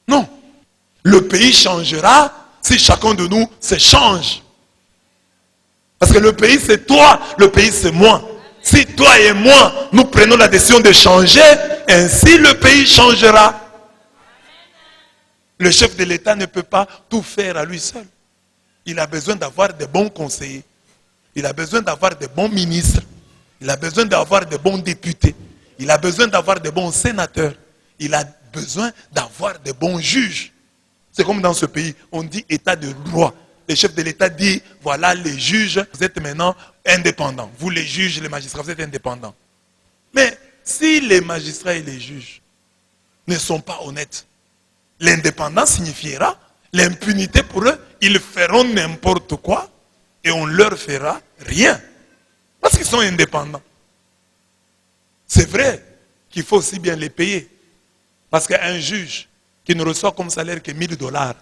Non. Le pays changera si chacun de nous se change. Parce que le pays c'est toi, le pays c'est moi. Si toi et moi, nous prenons la décision de changer, ainsi le pays changera. Le chef de l'État ne peut pas tout faire à lui seul. Il a besoin d'avoir de bons conseillers. Il a besoin d'avoir de bons ministres. Il a besoin d'avoir de bons députés. Il a besoin d'avoir de bons sénateurs. Il a besoin d'avoir de bons juges. C'est comme dans ce pays, on dit état de droit. Le chef de l'État dit, voilà les juges, vous êtes maintenant indépendants. Vous les juges, les magistrats, vous êtes indépendants. Mais si les magistrats et les juges ne sont pas honnêtes, l'indépendance signifiera l'impunité pour eux. Ils feront n'importe quoi et on leur fera rien. Parce qu'ils sont indépendants. C'est vrai qu'il faut aussi bien les payer. Parce qu'un juge qui ne reçoit comme salaire que $1000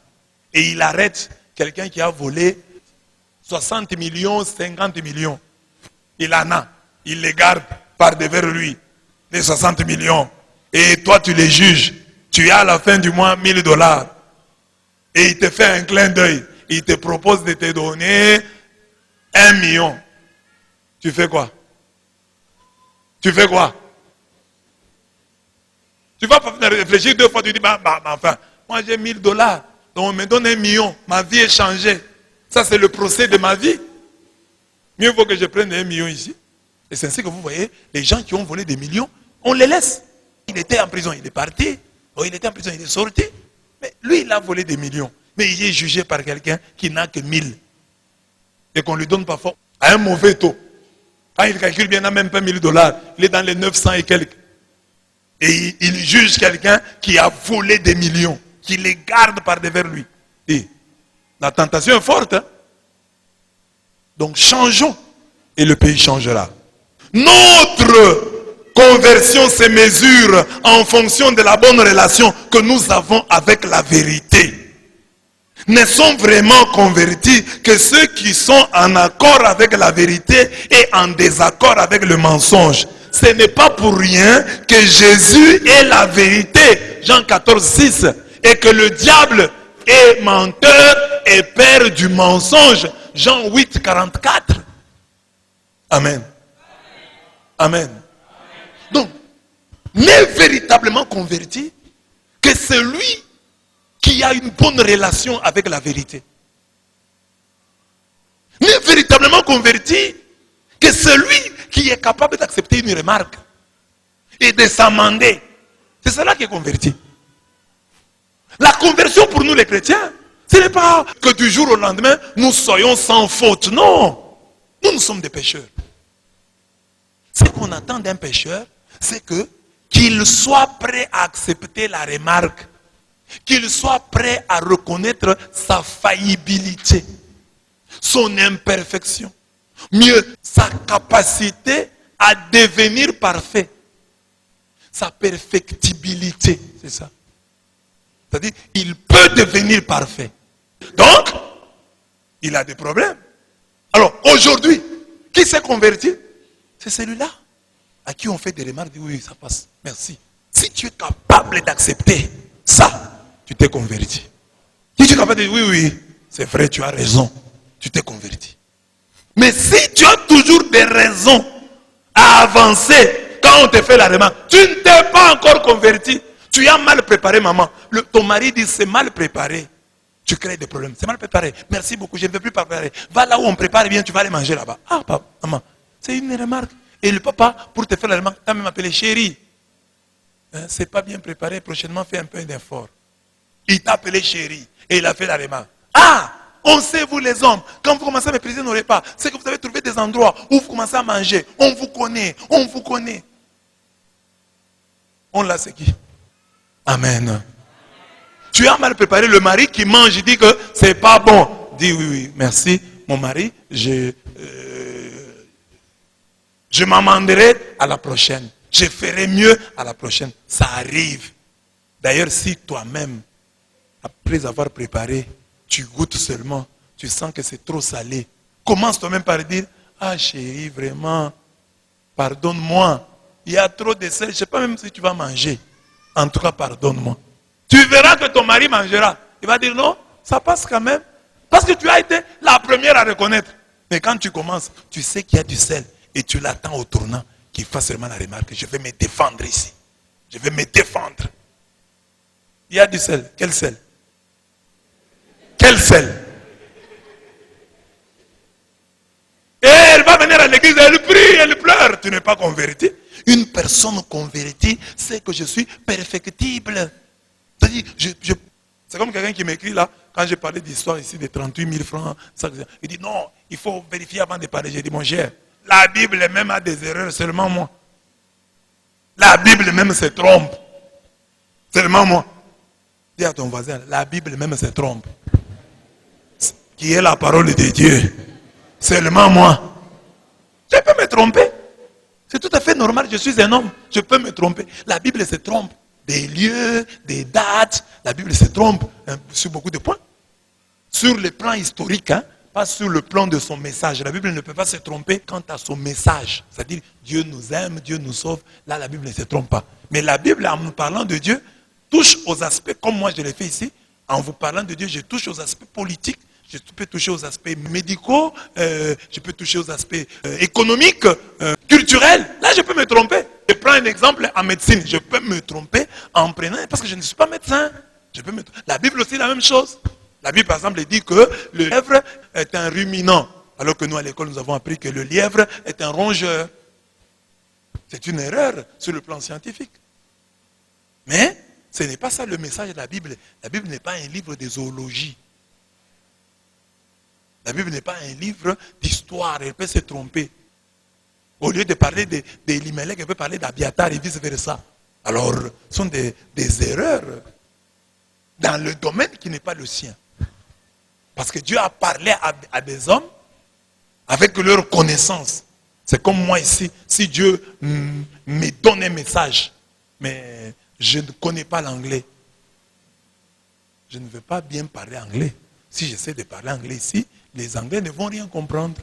et il arrête quelqu'un qui a volé 60 millions, 50 millions. Il en a. Il les garde par devers lui, les 60 millions. Et toi, tu les juges. Tu as à la fin du mois $1000. Et il te fait un clin d'œil. Il te propose de te donner 1 million. Tu fais quoi? Tu fais quoi? Tu vas pas réfléchir 2 fois, tu dis, enfin, moi j'ai $1000, donc on me donne 1 million, ma vie est changée. Ça c'est le procès de ma vie. Mieux vaut que je prenne 1 million ici. Et c'est ainsi que vous voyez, les gens qui ont volé des millions, on les laisse. Il était en prison, il est parti. Oh, il était en prison, il est sorti. Mais lui, il a volé des millions. Mais il est jugé par quelqu'un qui n'a que 1000. Et qu'on lui donne parfois à un mauvais taux. Quand il calcule bien, il n'a même pas $1000. Il est dans les 900 et quelques. Et il juge quelqu'un qui a volé des millions, qui les garde par devers lui. Et la tentation est forte. Hein? Donc changeons et le pays changera. Notre conversion se mesure en fonction de la bonne relation que nous avons avec la vérité. Ne sont vraiment convertis que ceux qui sont en accord avec la vérité et en désaccord avec le mensonge. Ce n'est pas pour rien que Jésus est la vérité, Jean 14, 6, et que le diable est menteur et père du mensonge, Jean 8, 44. Amen. Amen. Donc, n'est véritablement converti que celui qui a une bonne relation avec la vérité. N'est véritablement converti que celui qui est capable d'accepter une remarque et de s'amender. C'est cela qui est converti. La conversion pour nous les chrétiens, ce n'est pas que du jour au lendemain, nous soyons sans faute. Non. Nous sommes des pécheurs. Ce qu'on attend d'un pécheur, c'est qu'il soit prêt à accepter la remarque. Qu'il soit prêt à reconnaître sa faillibilité, son imperfection. Mieux, sa capacité à devenir parfait. Sa perfectibilité, c'est ça. C'est-à-dire, il peut devenir parfait. Donc, il a des problèmes. Alors, aujourd'hui, qui s'est converti? C'est celui-là à qui on fait des remarques, dit oui, ça passe, merci. Si tu es capable d'accepter ça, tu t'es converti. Si tu es capable de dire oui, c'est vrai, tu as raison, tu t'es converti. Mais si tu as toujours des raisons à avancer quand on te fait la remarque, tu ne t'es pas encore converti. Tu as mal préparé, maman. Ton mari dit c'est mal préparé. Tu crées des problèmes. C'est mal préparé. Merci beaucoup, je ne veux plus préparer. Va là où on prépare bien, tu vas aller manger là-bas. Ah, papa, maman, c'est une remarque. Et le papa, pour te faire la remarque, t'as même appelé chérie. Hein, c'est pas bien préparé, prochainement fais un peu d'effort. Il t'a appelé chérie et il a fait la remarque. Ah, on sait vous les hommes, quand vous commencez à mépriser nos repas, c'est que vous avez trouvé des endroits où vous commencez à manger. On vous connaît, on vous connaît. On l'a, c'est qui? Amen. Tu as mal préparé le mari qui mange, il dit que c'est pas bon. Dis oui, merci, mon mari, je m'amenderai à la prochaine. Je ferai mieux à la prochaine. Ça arrive. D'ailleurs, si toi-même, après avoir préparé, tu goûtes seulement, tu sens que c'est trop salé, commence toi-même par dire, ah chérie, vraiment, pardonne-moi. Il y a trop de sel, je ne sais pas même si tu vas manger. En tout cas, pardonne-moi. Tu verras que ton mari mangera. Il va dire non, ça passe quand même. Parce que tu as été la première à reconnaître. Mais quand tu commences, tu sais qu'il y a du sel et tu l'attends au tournant qu'il fasse seulement la remarque. Je vais me défendre ici. Je vais me défendre. Il y a du sel. Quel sel? Quel sel? Et elle va venir à l'église, elle prie, elle pleure. Tu n'es pas converti. Une personne convertie sait que je suis perfectible. C'est-à-dire, c'est comme quelqu'un qui m'écrit là, quand j'ai parlé d'histoire ici de 38 000 francs. Il dit non, il faut vérifier avant de parler. J'ai dit mon cher, la Bible même a des erreurs, seulement moi. La Bible même se trompe. Seulement moi. Dis à ton voisin, la Bible même se trompe. Qui est la parole de Dieu? Seulement moi. Je peux me tromper. C'est tout à fait normal, je suis un homme. Je peux me tromper. La Bible se trompe. Des lieux, des dates. La Bible se trompe sur beaucoup de points. Sur le plan historique, hein, pas sur le plan de son message. La Bible ne peut pas se tromper quant à son message. C'est-à-dire, Dieu nous aime, Dieu nous sauve. Là, la Bible ne se trompe pas. Mais la Bible, en nous parlant de Dieu, touche aux aspects, comme moi je l'ai fait ici, en vous parlant de Dieu, je touche aux aspects politiques, je peux toucher aux aspects médicaux, je peux toucher aux aspects économiques, culturels. Là, je peux me tromper. Je prends un exemple en médecine. Je peux me tromper en prenant, parce que je ne suis pas médecin. La Bible aussi, la même chose. La Bible, par exemple, dit que le lièvre est un ruminant. Alors que nous, à l'école, nous avons appris que le lièvre est un rongeur. C'est une erreur sur le plan scientifique. Mais ce n'est pas ça le message de la Bible. La Bible n'est pas un livre de zoologie. La Bible n'est pas un livre d'histoire. Elle peut se tromper. Au lieu de parler d'Elimelech, elle peut parler d'Abiatar et vice-versa. Alors, ce sont des erreurs dans le domaine qui n'est pas le sien. Parce que Dieu a parlé à des hommes avec leur connaissance. C'est comme moi ici. Si Dieu me donne un message, mais je ne connais pas l'anglais, je ne veux pas bien parler anglais. Si j'essaie de parler anglais ici, les Anglais ne vont rien comprendre.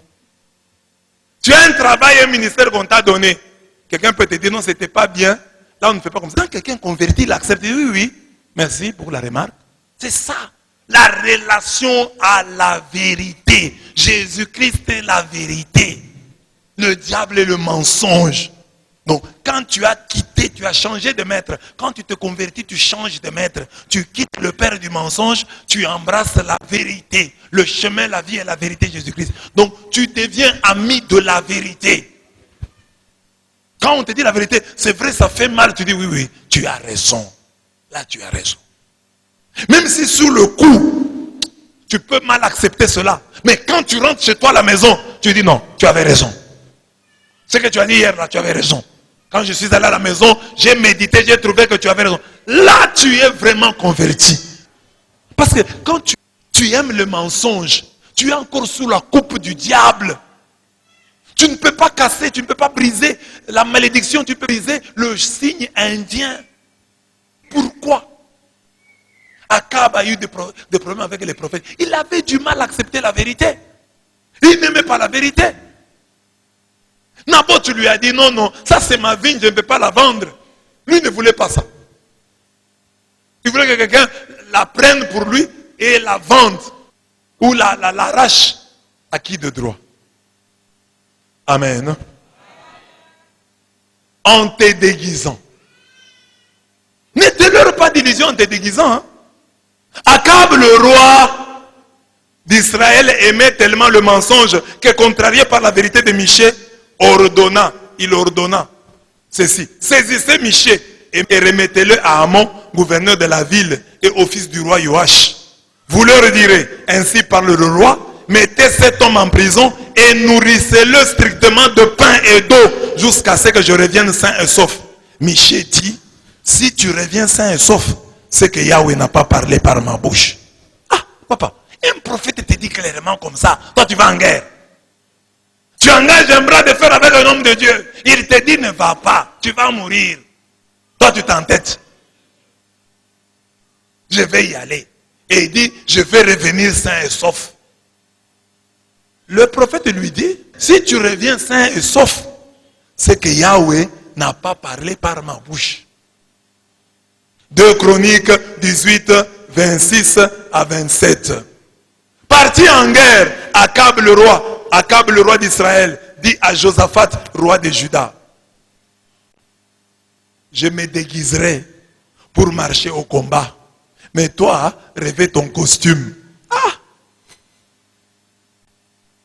Tu as un travail, un ministère qu'on t'a donné. Quelqu'un peut te dire non, c'était pas bien. Là, on ne fait pas comme ça. Quand quelqu'un converti, il accepte. Oui, oui. Merci pour la remarque. C'est ça. La relation à la vérité. Jésus-Christ est la vérité. Le diable est le mensonge. Donc, quand tu as quitté, tu as changé de maître. Quand tu te convertis, tu changes de maître. Tu quittes le père du mensonge, tu embrasses la vérité. Le chemin, la vie et la vérité, Jésus-Christ. Donc, tu deviens ami de la vérité. Quand on te dit la vérité, c'est vrai, ça fait mal. Tu dis oui, oui, tu as raison. Là, tu as raison. Même si sur le coup, tu peux mal accepter cela. Mais quand tu rentres chez toi à la maison, tu dis non, tu avais raison. Ce que tu as dit hier, là, tu avais raison. Quand je suis allé à la maison, j'ai médité, j'ai trouvé que tu avais raison. Là, tu es vraiment converti. Parce que quand tu aimes le mensonge, tu es encore sous la coupe du diable. Tu ne peux pas casser, tu ne peux pas briser la malédiction, tu peux briser le signe indien. Pourquoi? Akab a eu des problèmes avec les prophètes. Il avait du mal à accepter la vérité. Il n'aimait pas la vérité. Naboth lui a dit non, non, ça c'est ma vigne, je ne peux pas la vendre. Lui ne voulait pas ça. Il voulait que quelqu'un la prenne pour lui et la vende. Ou l'arrache. À qui de droit? Amen. En te déguisant. Ne te leur pas d'illusion en te déguisant. Hein? Akab, le roi d'Israël, aimait tellement le mensonge que, contrarié par la vérité de Michée, il ordonna ceci: saisissez Michée et remettez-le à Amon, gouverneur de la ville, et au fils du roi Joach. Vous leur direz: ainsi parle le roi, mettez cet homme en prison et nourrissez-le strictement de pain et d'eau jusqu'à ce que je revienne sain et sauf. Michée dit: si tu reviens sain et sauf, c'est que Yahweh n'a pas parlé par ma bouche. Ah, papa, un prophète te dit clairement comme ça, toi tu vas en guerre. Tu engages un bras de fer avec un homme de Dieu. Il te dit ne va pas, tu vas mourir. Toi tu t'entêtes. Je vais y aller. Et il dit je vais revenir sain et sauf. Le prophète lui dit si tu reviens sain et sauf, c'est que Yahweh n'a pas parlé par ma bouche. 2 Chroniques 18, 26 à 27. Parti en guerre, Akab le roi d'Israël, dit à Josaphat, roi de Juda, je me déguiserai pour marcher au combat. Mais toi, revêt ton costume. Ah!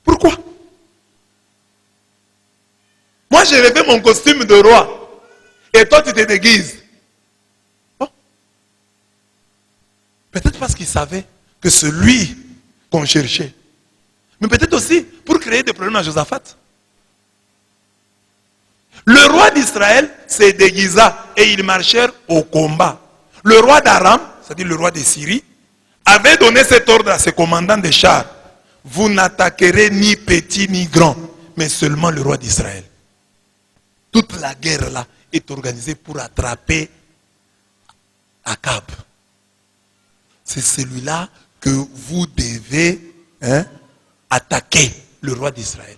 Pourquoi? Moi, j'ai rêvé mon costume de roi. Et toi, tu te déguises. Oh. Peut-être parce qu'il savait que c'est lui qu'on cherchait. Mais peut-être aussi pour créer des problèmes à Josaphat. Le roi d'Israël se déguisa et ils marchèrent au combat. Le roi d'Aram, c'est-à-dire le roi de Syrie, avait donné cet ordre à ses commandants des chars. Vous n'attaquerez ni petit ni grand, mais seulement le roi d'Israël. Toute la guerre là est organisée pour attraper Akab. C'est celui-là que vous devez attaquer, le roi d'Israël.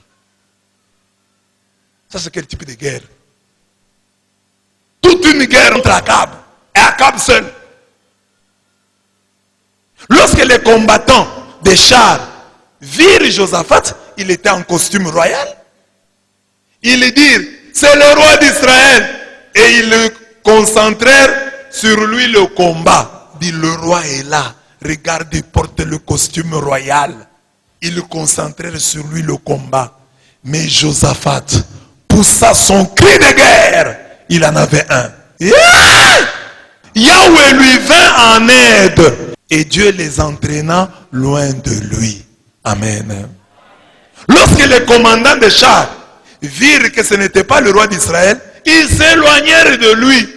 Ça, c'est quel type de guerre? Toute une guerre entre Akab et Akab seul. Lorsque les combattants des chars virent Josaphat, il était en costume royal. Ils dirent, c'est le roi d'Israël. Et ils concentrèrent sur lui le combat. Dit, le roi est là. Regarde, il porte le costume royal. Ils concentrèrent sur lui le combat. Mais Josaphat poussa son cri de guerre. Il en avait un. Yahweh lui vint en aide. Et Dieu les entraîna loin de lui. Amen. Lorsque les commandants des chars virent que ce n'était pas le roi d'Israël, ils s'éloignèrent de lui.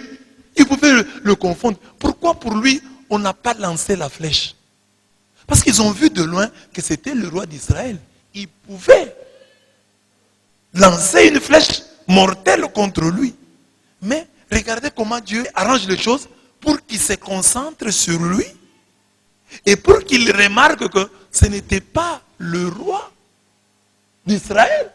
Ils pouvaient le confondre. Pourquoi pour lui, on n'a pas lancé la flèche? Parce qu'ils ont vu de loin que c'était le roi d'Israël. Ils pouvaient lancer une flèche mortelle contre lui. Mais regardez comment Dieu arrange les choses pour qu'il se concentre sur lui et pour qu'il remarque que ce n'était pas le roi d'Israël.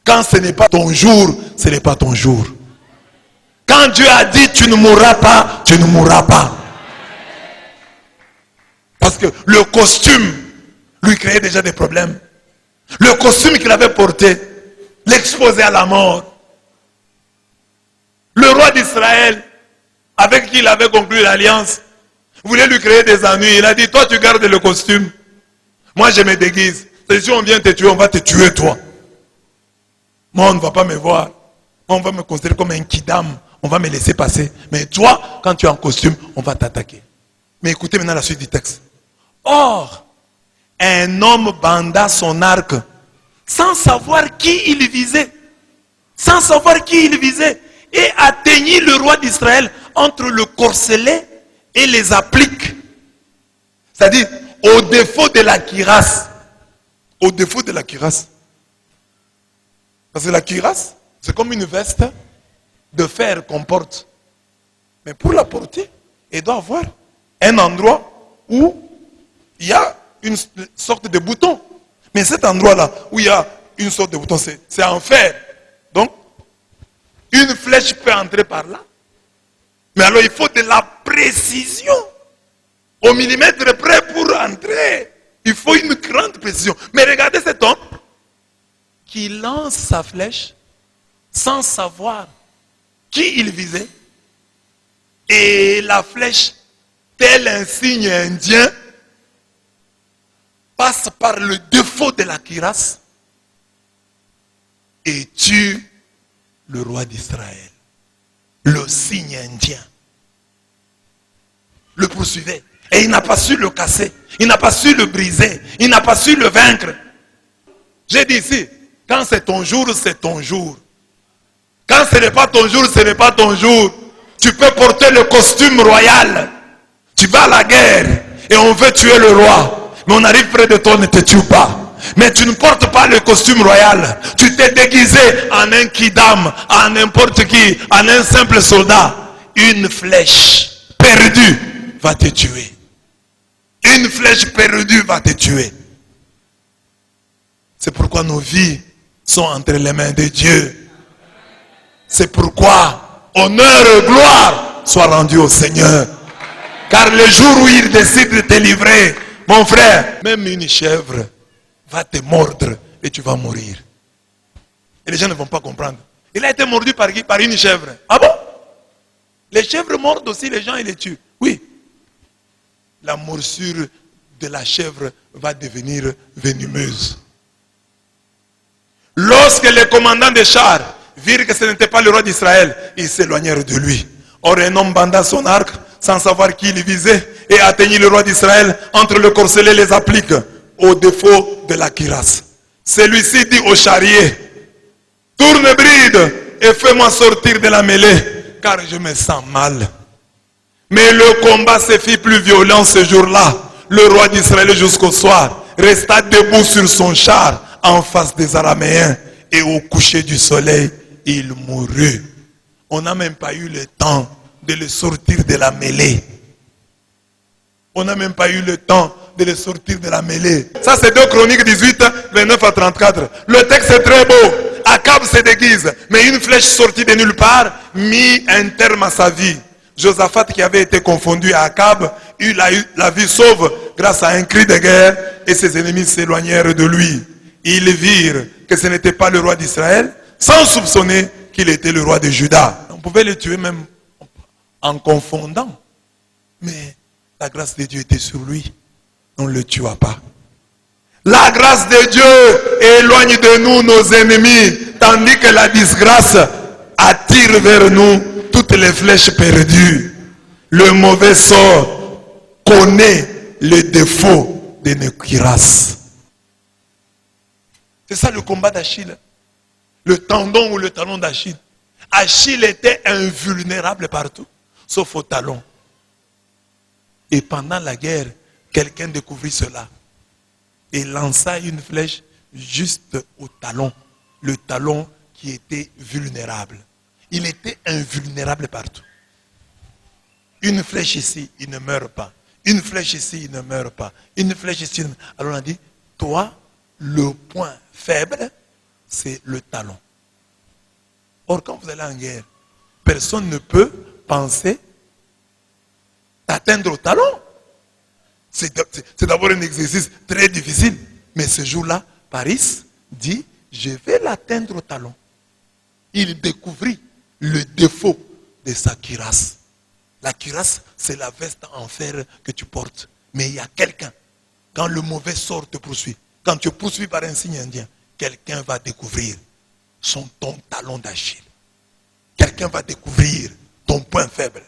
Quand ce n'est pas ton jour, ce n'est pas ton jour. Quand Dieu a dit tu ne mourras pas, tu ne mourras pas. Parce que le costume lui créait déjà des problèmes. Le costume qu'il avait porté l'exposait à la mort. Le roi d'Israël, avec qui il avait conclu l'alliance, voulait lui créer des ennuis. Il a dit, toi tu gardes le costume. Moi je me déguise. Si on vient te tuer, on va te tuer toi. Moi on ne va pas me voir. On va me considérer comme un kidam. On va me laisser passer. Mais toi, quand tu es en costume, on va t'attaquer. Mais écoutez maintenant la suite du texte. Or, un homme banda son arc sans savoir qui il visait. Sans savoir qui il visait. Et atteignit le roi d'Israël entre le corselet et les appliques. C'est-à-dire, au défaut de la cuirasse. Au défaut de la cuirasse. Parce que la cuirasse, c'est comme une veste de fer qu'on porte. Mais pour la porter, elle doit avoir un endroit où il y a une sorte de bouton. Mais cet endroit-là, où il y a une sorte de bouton, c'est en fer. Donc, une flèche peut entrer par là. Mais alors, il faut de la précision. Au millimètre près pour entrer. Il faut une grande précision. Mais regardez cet homme qui lance sa flèche sans savoir qui il visait. Et la flèche, tel un signe indien, passe par le défaut de la cuirasse et tue le roi d'Israël. Le signe indien le poursuivait. Et il n'a pas su le casser. Il n'a pas su le briser. Il n'a pas su le vaincre. J'ai dit ici, quand c'est ton jour, c'est ton jour. Quand ce n'est pas ton jour, ce n'est pas ton jour. Tu peux porter le costume royal. Tu vas à la guerre et on veut tuer le roi. Mais on arrive près de toi, on ne te tue pas. Mais tu ne portes pas le costume royal. Tu t'es déguisé en un kidam, en n'importe qui, en un simple soldat. Une flèche perdue va te tuer. Une flèche perdue va te tuer. C'est pourquoi nos vies sont entre les mains de Dieu. C'est pourquoi honneur et gloire soit rendu au Seigneur. Car le jour où il décide de te livrer, mon frère, même une chèvre va te mordre et tu vas mourir. Et les gens ne vont pas comprendre. Il a été mordu par qui? Par une chèvre. Ah bon? Les chèvres mordent aussi les gens et les tuent. Oui. La morsure de la chèvre va devenir venimeuse. Lorsque les commandants des chars virent que ce n'était pas le roi d'Israël, ils s'éloignèrent de lui. Or un homme banda son arc sans savoir qui il visait et atteignit le roi d'Israël entre le corselet et les appliques au défaut de la cuirasse. Celui-ci dit au charier: tourne bride et fais-moi sortir de la mêlée, car je me sens mal. Mais le combat se fit plus violent ce jour-là. Le roi d'Israël jusqu'au soir resta debout sur son char en face des Araméens, et au coucher du soleil, il mourut. On n'a même pas eu le temps de le sortir de la mêlée. On n'a même pas eu le temps de le sortir de la mêlée. Ça, c'est 2 Chroniques 18, 29 à 34. Le texte est très beau. Akab se déguise, mais une flèche sortie de nulle part mit un terme à sa vie. Josaphat, qui avait été confondu à Akab, eut la vie sauve grâce à un cri de guerre, et ses ennemis s'éloignèrent de lui. Ils virent que ce n'était pas le roi d'Israël, sans soupçonner qu'il était le roi de Juda. On pouvait le tuer même en confondant. Mais la grâce de Dieu était sur lui. On ne le tua pas. La grâce de Dieu éloigne de nous nos ennemis, tandis que la disgrâce attire vers nous toutes les flèches perdues. Le mauvais sort connaît les défauts de nos cuirasses. C'est ça le combat d'Achille. Le tendon ou le talon d'Achille. Achille était invulnérable partout, sauf au talon. Et pendant la guerre, quelqu'un découvrit cela et lança une flèche juste au talon. Le talon qui était vulnérable. Il était invulnérable partout. Une flèche ici, il ne meurt pas. Une flèche ici, il ne meurt pas. Une flèche ici, il ne meurt pas. Alors on a dit, toi, le point faible, c'est le talon. Or, quand vous allez en guerre, personne ne peut penser d'atteindre au talon. C'est d'abord un exercice très difficile. Mais ce jour-là, Paris dit, je vais l'atteindre au talon. Il découvrit le défaut de sa cuirasse. La cuirasse, c'est la veste en fer que tu portes. Mais il y a quelqu'un, quand le mauvais sort te poursuit, quand tu es poursuivi par un signe indien, quelqu'un va découvrir ton talon d'Achille. Quelqu'un va découvrir ton point faible.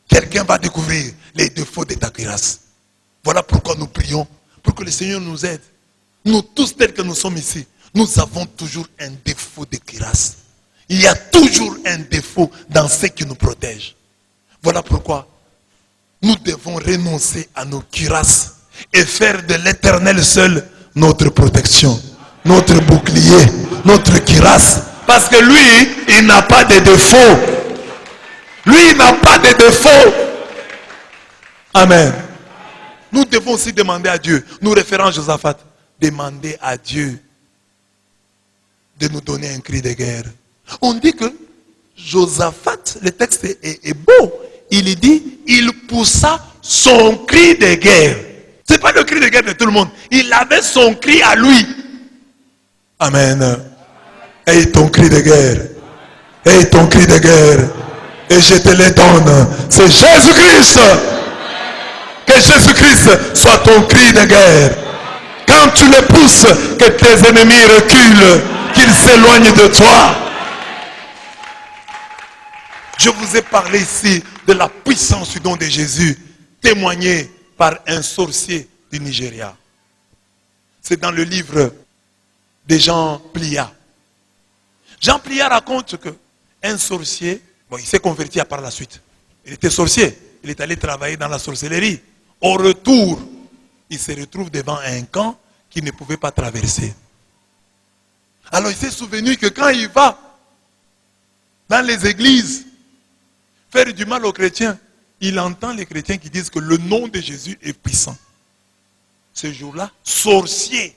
Quelqu'un va découvrir les défauts de ta cuirasse. Voilà pourquoi nous prions, pour que le Seigneur nous aide. Nous tous tels que nous sommes ici, nous avons toujours un défaut de cuirasse. Il y a toujours un défaut dans ce qui nous protège. Voilà pourquoi nous devons renoncer à nos cuirasses et faire de l'Éternel seul notre protection, notre bouclier, notre cuirasse. Parce que lui, il n'a pas de défaut. Lui, il n'a pas de défaut. Amen. Nous devons aussi demander à Dieu, nous référons Josaphat, demander à Dieu de nous donner un cri de guerre. On dit que Josaphat, le texte est beau. Il dit, il poussa son cri de guerre. Ce n'est pas le cri de guerre de tout le monde. Il avait son cri à lui. Amen. Et ton cri de guerre. Et ton cri de guerre. Et je te le donne. C'est Jésus-Christ. Que Jésus-Christ soit ton cri de guerre. Quand tu le pousses, que tes ennemis reculent, qu'ils s'éloignent de toi. Je vous ai parlé ici de la puissance du don de Jésus, témoigné par un sorcier du Nigeria. C'est dans le livre de Jean Plia. Jean Plia raconte qu'un sorcier, il s'est converti par la suite. Il était sorcier, il est allé travailler dans la sorcellerie. Au retour, il se retrouve devant un camp qu'il ne pouvait pas traverser. Alors il s'est souvenu que quand il va dans les églises faire du mal aux chrétiens, il entend les chrétiens qui disent que le nom de Jésus est puissant. Ce jour-là, sorcier,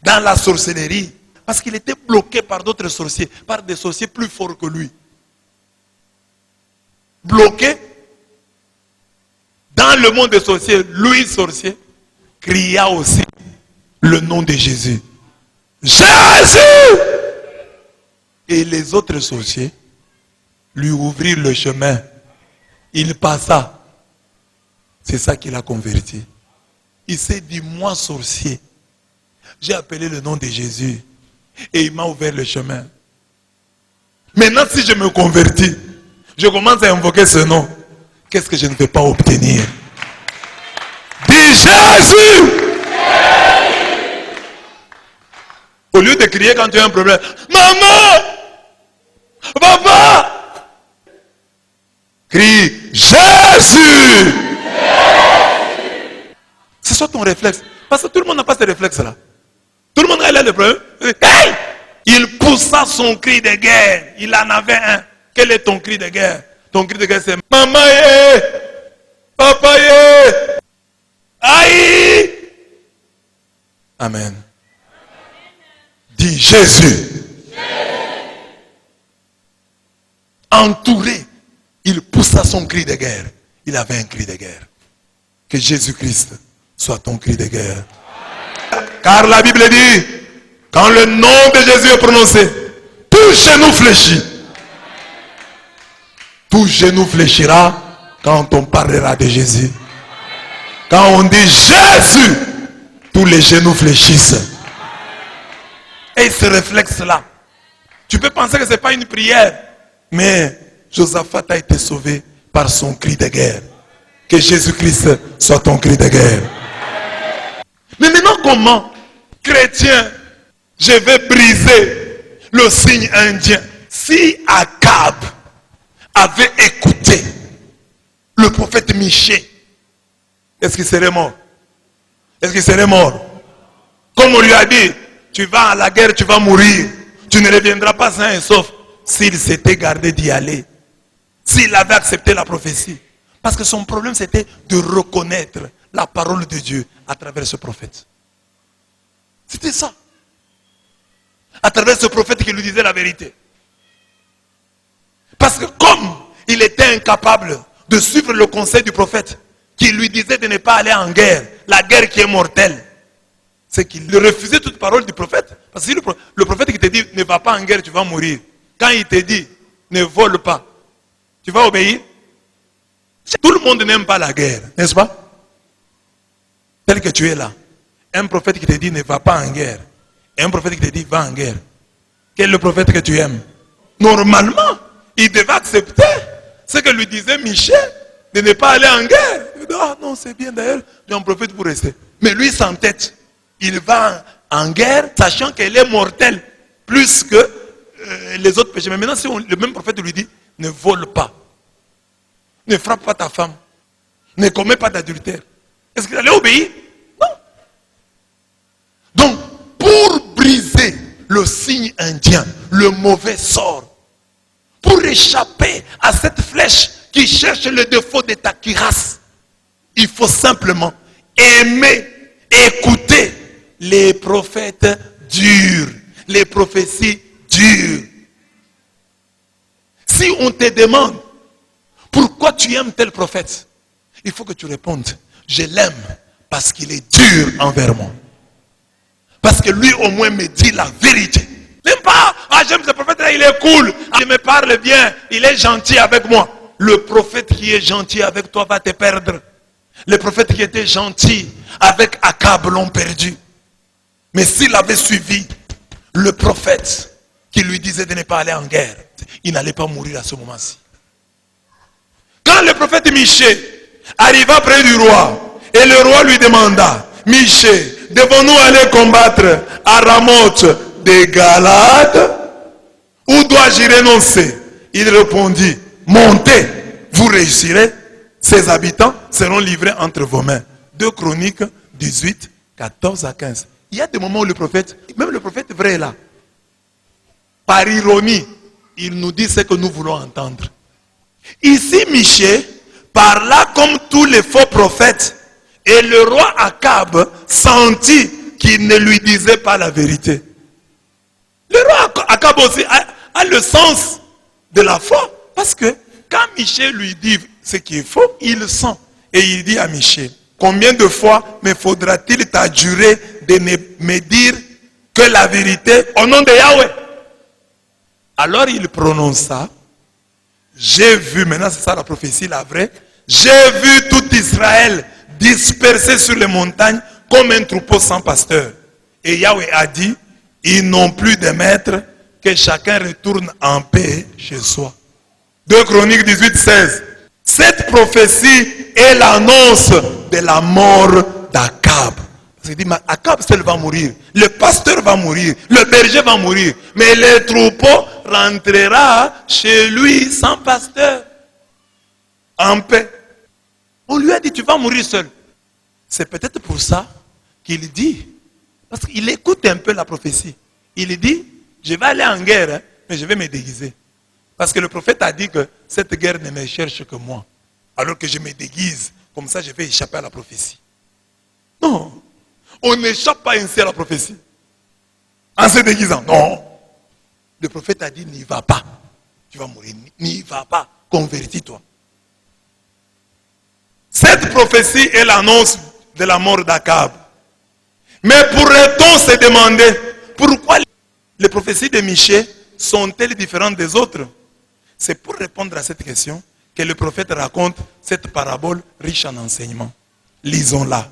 dans la sorcellerie, parce qu'il était bloqué par d'autres sorciers, par des sorciers plus forts que lui. bloqué. Dans le monde des sorciers, Louis sorcier cria aussi le nom de Jésus. Jésus! Et les autres sorciers lui ouvrirent le chemin. Il passa. C'est ça qui l'a converti. Il s'est dit, moi sorcier, j'ai appelé le nom de Jésus et il m'a ouvert le chemin. Maintenant, si je me convertis, je commence à invoquer ce nom. Qu'est-ce que je ne peux pas obtenir? Dis Jésus! Au lieu de crier quand tu as un problème, maman! Papa! Crie Jésus! C'est ça ton réflexe. Parce que tout le monde n'a pas ce réflexe-là. Tout le monde a le problème. Hey! Il poussa son cri de guerre. Il en avait un. Quel est ton cri de guerre? Ton cri de guerre, c'est maman, papa, aïe. Amen. Dis Jésus. Entouré, il poussa son cri de guerre. Il avait un cri de guerre. Que Jésus-Christ soit ton cri de guerre. Car la Bible dit, quand le nom de Jésus est prononcé, tout genou fléchit. Tout genou fléchira quand on parlera de Jésus. Quand on dit Jésus, tous les genoux fléchissent. Et ce réflexe-là, tu peux penser que ce n'est pas une prière, mais Josaphat a été sauvé par son cri de guerre. Que Jésus-Christ soit ton cri de guerre. Mais maintenant, comment, chrétien, je vais briser le signe indien? Si Akab avait écouté le prophète Michée, est-ce qu'il serait mort? Est-ce qu'il serait mort? Comme on lui a dit, tu vas à la guerre, tu vas mourir. Tu ne reviendras pas sain et sauf. S'il s'était gardé d'y aller. S'il avait accepté la prophétie. Parce que son problème, c'était de reconnaître la parole de Dieu à travers ce prophète. C'était ça. À travers ce prophète qui lui disait la vérité. Parce que comme il était incapable de suivre le conseil du prophète, qui lui disait de ne pas aller en guerre, la guerre qui est mortelle, c'est qu'il refusait toute parole du prophète. Parce que si le prophète qui te dit ne va pas en guerre, tu vas mourir. Quand il te dit ne vole pas, tu vas obéir. Tout le monde n'aime pas la guerre, n'est-ce pas? Tel que tu es là. Un prophète qui te dit ne va pas en guerre. Et un prophète qui te dit va en guerre. Quel est le prophète que tu aimes? Normalement, il devait accepter ce que lui disait Michel, de ne pas aller en guerre. Il dit, ah non, c'est bien d'ailleurs, j'ai un prophète pour rester. Mais lui, s'entête. Il va en guerre, sachant qu'elle est mortelle, plus que les autres péchés. Mais maintenant, si le même prophète lui dit, ne vole pas, ne frappe pas ta femme, ne commets pas d'adultère, est-ce qu'il allait obéir? Non. Donc, pour briser le signe indien, le mauvais sort, pour échapper à cette flèche qui cherche le défaut de ta cuirasse, il faut simplement aimer, écouter les prophètes durs, les prophéties dures. Si on te demande pourquoi tu aimes tel prophète, il faut que tu répondes, je l'aime parce qu'il est dur envers moi. Parce que lui au moins me dit la vérité. N'aime pas, ah j'aime ce prophète là, il est cool, il me parle bien, il est gentil avec moi. Le prophète qui est gentil avec toi va te perdre. Les prophètes qui étaient gentils avec Akab l'ont perdu. Mais s'il avait suivi le prophète qui lui disait de ne pas aller en guerre, il n'allait pas mourir à ce moment-ci. Quand le prophète Michée arriva près du roi, et le roi lui demanda, Michée, devons-nous aller combattre à Ramoth de Galade, ou dois-je y renoncer? Il répondit, montez, vous réussirez, ses habitants seront livrés entre vos mains. 2 Chroniques 18, 14 à 15. Il y a des moments où le prophète, même le prophète vrai est là, par ironie, il nous dit ce que nous voulons entendre. Ici, Michée parla comme tous les faux prophètes, et le roi Akab sentit qu'il ne lui disait pas la vérité. Le roi Akab aussi a le sens de la foi, parce que quand Michée lui dit ce qui est faux, il sent. Et il dit à Michée, combien de fois me faudra-t-il t'adjurer de ne me dire que la vérité au nom de Yahweh? Alors il prononça, j'ai vu, maintenant c'est ça la prophétie, la vraie, j'ai vu tout Israël dispersé sur les montagnes comme un troupeau sans pasteur. Et Yahweh a dit, ils n'ont plus de maître, que chacun retourne en paix chez soi. 2 Chroniques 18, 16. Cette prophétie est l'annonce de la mort d'Akab. Il dit, mais Akab seul va mourir, le pasteur va mourir, le berger va mourir, mais le troupeau rentrera chez lui sans pasteur, en paix. On lui a dit, tu vas mourir seul. C'est peut-être pour ça qu'il dit, parce qu'il écoute un peu la prophétie. Il dit, je vais aller en guerre, hein, mais je vais me déguiser. Parce que le prophète a dit que cette guerre ne me cherche que moi. Alors que je me déguise, comme ça je vais échapper à la prophétie. Non, on n'échappe pas ainsi à la prophétie. En se déguisant, non. Le prophète a dit, n'y va pas. Tu vas mourir, n'y va pas, convertis-toi. Cette prophétie est l'annonce de la mort d'Akab. Mais pourrait-on se demander pourquoi les prophéties de Michée sont-elles différentes des autres? C'est pour répondre à cette question que le prophète raconte cette parabole riche en enseignements. Lisons-la.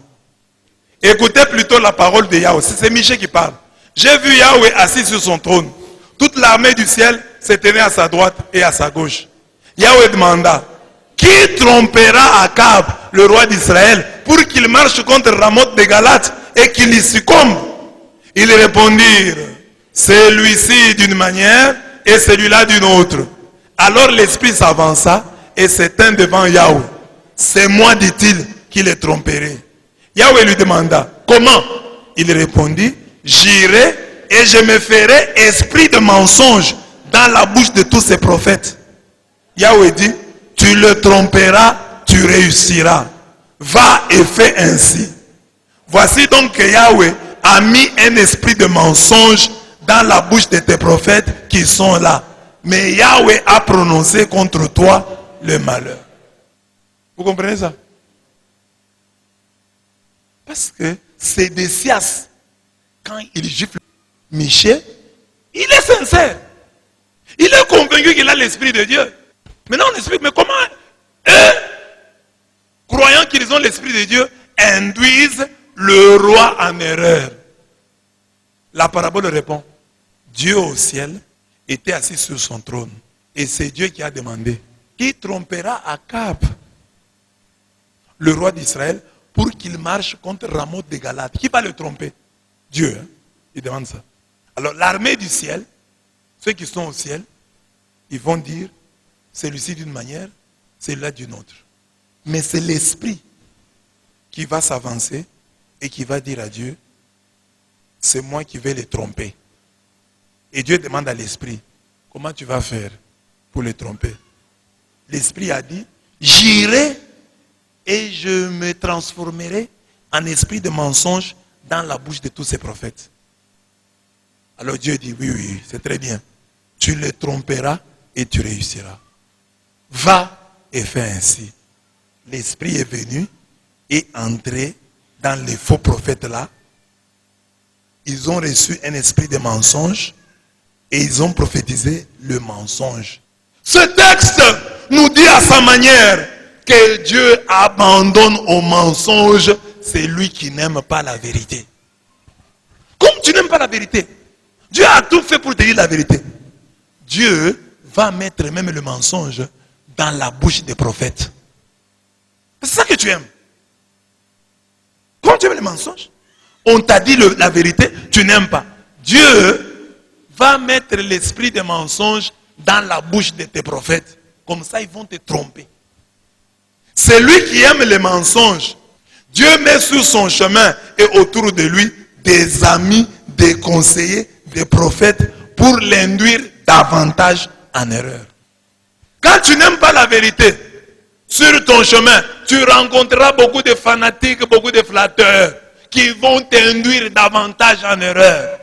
Écoutez plutôt la parole de Yahweh. C'est Michée qui parle. J'ai vu Yahweh assis sur son trône. Toute l'armée du ciel se tenait à sa droite et à sa gauche. Yahweh demanda, qui trompera Akab, le roi d'Israël, pour qu'il marche contre Ramoth de Galate et qu'il y succombe? Ils répondirent, celui-ci d'une manière et celui-là d'une autre. Alors l'esprit s'avança et s'éteint devant Yahweh. C'est moi, dit-il, qui les tromperai. Yahweh lui demanda, comment? Il répondit, j'irai et je me ferai esprit de mensonge dans la bouche de tous ces prophètes. Yahweh dit, tu le tromperas, tu réussiras. Va et fais ainsi. Voici donc que Yahweh a mis un esprit de mensonge dans la bouche de tes prophètes qui sont là. Mais Yahweh a prononcé contre toi le malheur. Vous comprenez ça? Parce que Sédécias, quand il gifle Michée, il est sincère. Il est convaincu qu'il a l'esprit de Dieu. Maintenant on explique, mais comment eux, croyant qu'ils ont l'esprit de Dieu, induisent le roi en erreur? La parabole répond, Dieu au ciel était assis sur son trône. Et c'est Dieu qui a demandé, qui trompera Akab, le roi d'Israël, pour qu'il marche contre Ramoth de Galate? Qui va le tromper? Dieu, hein? Il demande ça. Alors l'armée du ciel, ceux qui sont au ciel, ils vont dire, celui-ci d'une manière, celui-là d'une autre. Mais c'est l'esprit qui va s'avancer et qui va dire à Dieu, c'est moi qui vais les tromper. Et Dieu demande à l'esprit, comment tu vas faire pour les tromper? L'esprit a dit, j'irai et je me transformerai en esprit de mensonge dans la bouche de tous ces prophètes. Alors Dieu dit, oui, oui, c'est très bien. Tu les tromperas et tu réussiras. Va et fais ainsi. L'esprit est venu et entré dans les faux prophètes là. Ils ont reçu un esprit de mensonge et ils ont prophétisé le mensonge. Ce texte nous dit à sa manière que Dieu abandonne au mensonge celui qui n'aime pas la vérité. Comme tu n'aimes pas la vérité, Dieu a tout fait pour te dire la vérité. Dieu va mettre même le mensonge dans la bouche des prophètes. C'est ça que tu aimes. Quand tu aimes le mensonge, on t'a dit la vérité, tu n'aimes pas. Dieu va mettre l'esprit des mensonges dans la bouche de tes prophètes. Comme ça, ils vont te tromper. Celui qui aime les mensonges, Dieu met sur son chemin et autour de lui des amis, des conseillers, des prophètes pour l'induire davantage en erreur. Quand tu n'aimes pas la vérité, sur ton chemin, tu rencontreras beaucoup de fanatiques, beaucoup de flatteurs qui vont t'induire davantage en erreur.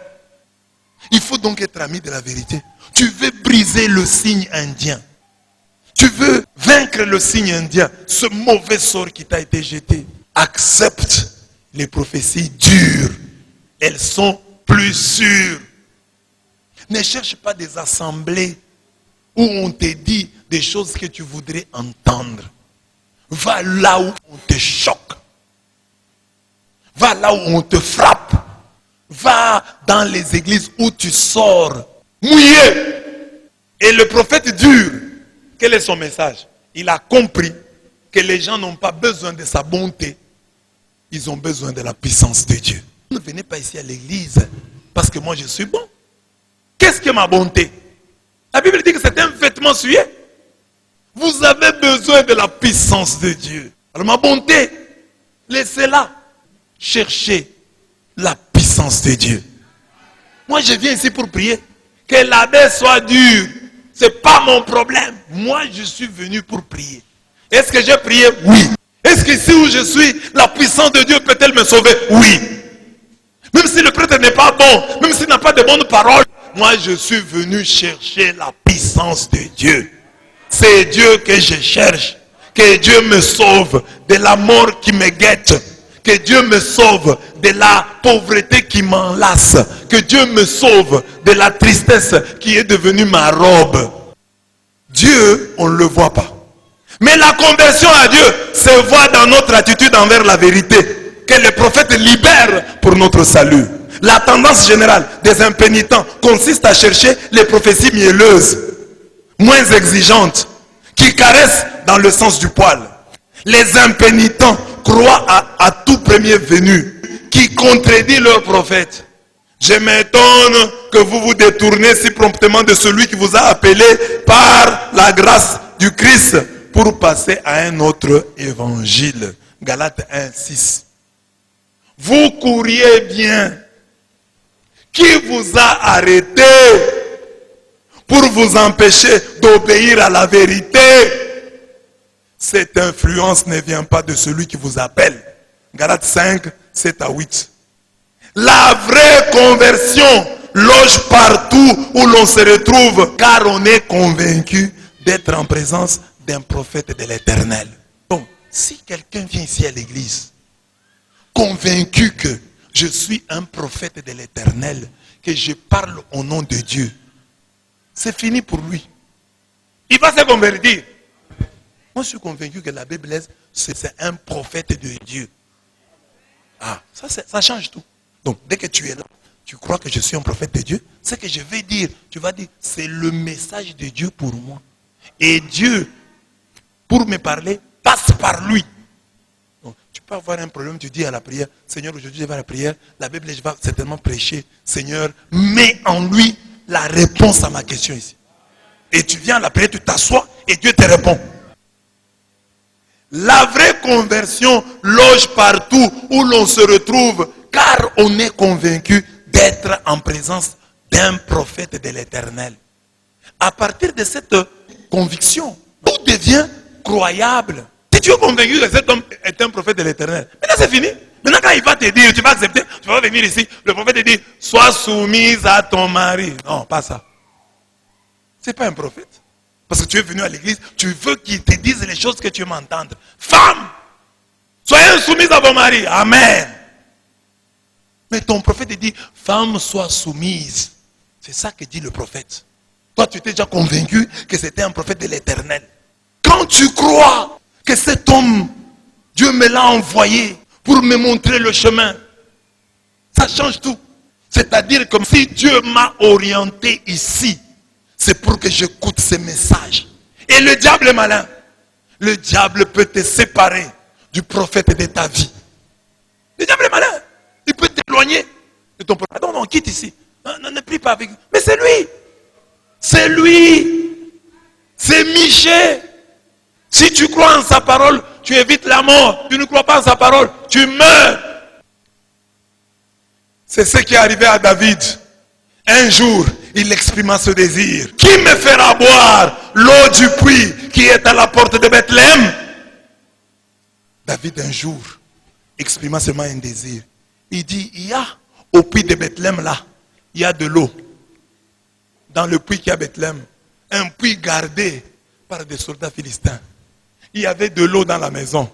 Il faut donc être ami de la vérité. Tu veux briser le signe indien. Tu veux vaincre le signe indien, ce mauvais sort qui t'a été jeté. Accepte les prophéties dures. Elles sont plus sûres. Ne cherche pas des assemblées où on te dit des choses que tu voudrais entendre. Va là où on te choque. Va là où on te frappe. Va dans les églises où tu sors mouillé. Et le prophète dur, quel est son message? Il a compris que les gens n'ont pas besoin de sa bonté. Ils ont besoin de la puissance de Dieu. Ne venez pas ici à l'église parce que moi je suis bon. Qu'est-ce que ma bonté? La Bible dit que c'est un vêtement souillé. Vous avez besoin de la puissance de Dieu. Alors ma bonté, laissez-la. Cherchez la puissance de Dieu. Moi je viens ici pour prier. Que la baie soit dure. Ce n'est pas mon problème. Moi je suis venu pour prier. Est-ce que j'ai prié? Oui. Est-ce que ici où je suis, la puissance de Dieu peut-elle me sauver? Oui. Même si le prêtre n'est pas bon, même s'il n'a pas de bonnes paroles, moi je suis venu chercher la puissance de Dieu. C'est Dieu que je cherche. Que Dieu me sauve de la mort qui me guette. Que Dieu me sauve de la pauvreté qui m'enlace. Que Dieu me sauve de la tristesse qui est devenue ma robe. Dieu, on ne le voit pas. Mais la conversion à Dieu se voit dans notre attitude envers la vérité. Que les prophètes libèrent pour notre salut. La tendance générale des impénitents consiste à chercher les prophéties mielleuses, moins exigeantes, qui caressent dans le sens du poil. Les impénitents croient à tout premier venu, qui contredit leurs prophètes. Je m'étonne que vous vous détournez si promptement de celui qui vous a appelé par la grâce du Christ pour passer à un autre évangile. Galates 1, 6. Vous couriez bien. Qui vous a arrêté pour vous empêcher d'obéir à la vérité? Cette influence ne vient pas de celui qui vous appelle. Galates 5, 7 à 8. La vraie conversion loge partout où l'on se retrouve, car on est convaincu d'être en présence d'un prophète de l'Éternel. Donc, si quelqu'un vient ici à l'église, convaincu que je suis un prophète de l'Éternel, que je parle au nom de Dieu, c'est fini pour lui. Il va se convertir. Moi, je suis convaincu que la Bible, c'est un prophète de Dieu. Ah, ça change tout. Donc, dès que tu es là, tu crois que je suis un prophète de Dieu, ce que je vais dire, tu vas dire, c'est le message de Dieu pour moi. Et Dieu, pour me parler, passe par lui. Donc, tu peux avoir un problème, tu dis à la prière, Seigneur, aujourd'hui je vais à la prière, la Bible, je vais certainement prêcher, Seigneur, mets en lui la réponse à ma question ici. Et tu viens à la prière, tu t'assois et Dieu te répond. La vraie conversion loge partout où l'on se retrouve, car on est convaincu d'être en présence d'un prophète de l'Éternel. À partir de cette conviction, tout devient croyable. Si tu es convaincu que cet homme est un prophète de l'Éternel, maintenant c'est fini. Maintenant quand il va te dire, tu vas accepter, tu vas venir ici, le prophète te dit, sois soumise à ton mari. Non, pas ça. C'est pas un prophète. Parce que tu es venu à l'église, tu veux qu'il te dise les choses que tu veux entendre. Femme, soyez soumise à vos maris. Amen. Mais ton prophète te dit, femme, sois soumise. C'est ça que dit le prophète. Toi, tu t'es déjà convaincu que c'était un prophète de l'Éternel. Quand tu crois que cet homme, Dieu me l'a envoyé pour me montrer le chemin, ça change tout. C'est-à-dire comme si Dieu m'a orienté ici. C'est pour que j'écoute ces messages. Et le diable est malin. Le diable peut te séparer du prophète de ta vie. Le diable est malin. Il peut t'éloigner de ton prophète. Non, quitte ici. Non, ne prie pas avec lui. Mais c'est lui. C'est lui. C'est Michée. Si tu crois en sa parole, tu évites la mort. Tu ne crois pas en sa parole, tu meurs. C'est ce qui est arrivé à David. Un jour, il exprima ce désir. Qui me fera boire l'eau du puits qui est à la porte de Bethléem? David, un jour, exprima seulement un désir. Il dit, il y a au puits de Bethléem là, il y a de l'eau. Dans le puits qui est à Bethléem. Un puits gardé par des soldats philistins. Il y avait de l'eau dans la maison.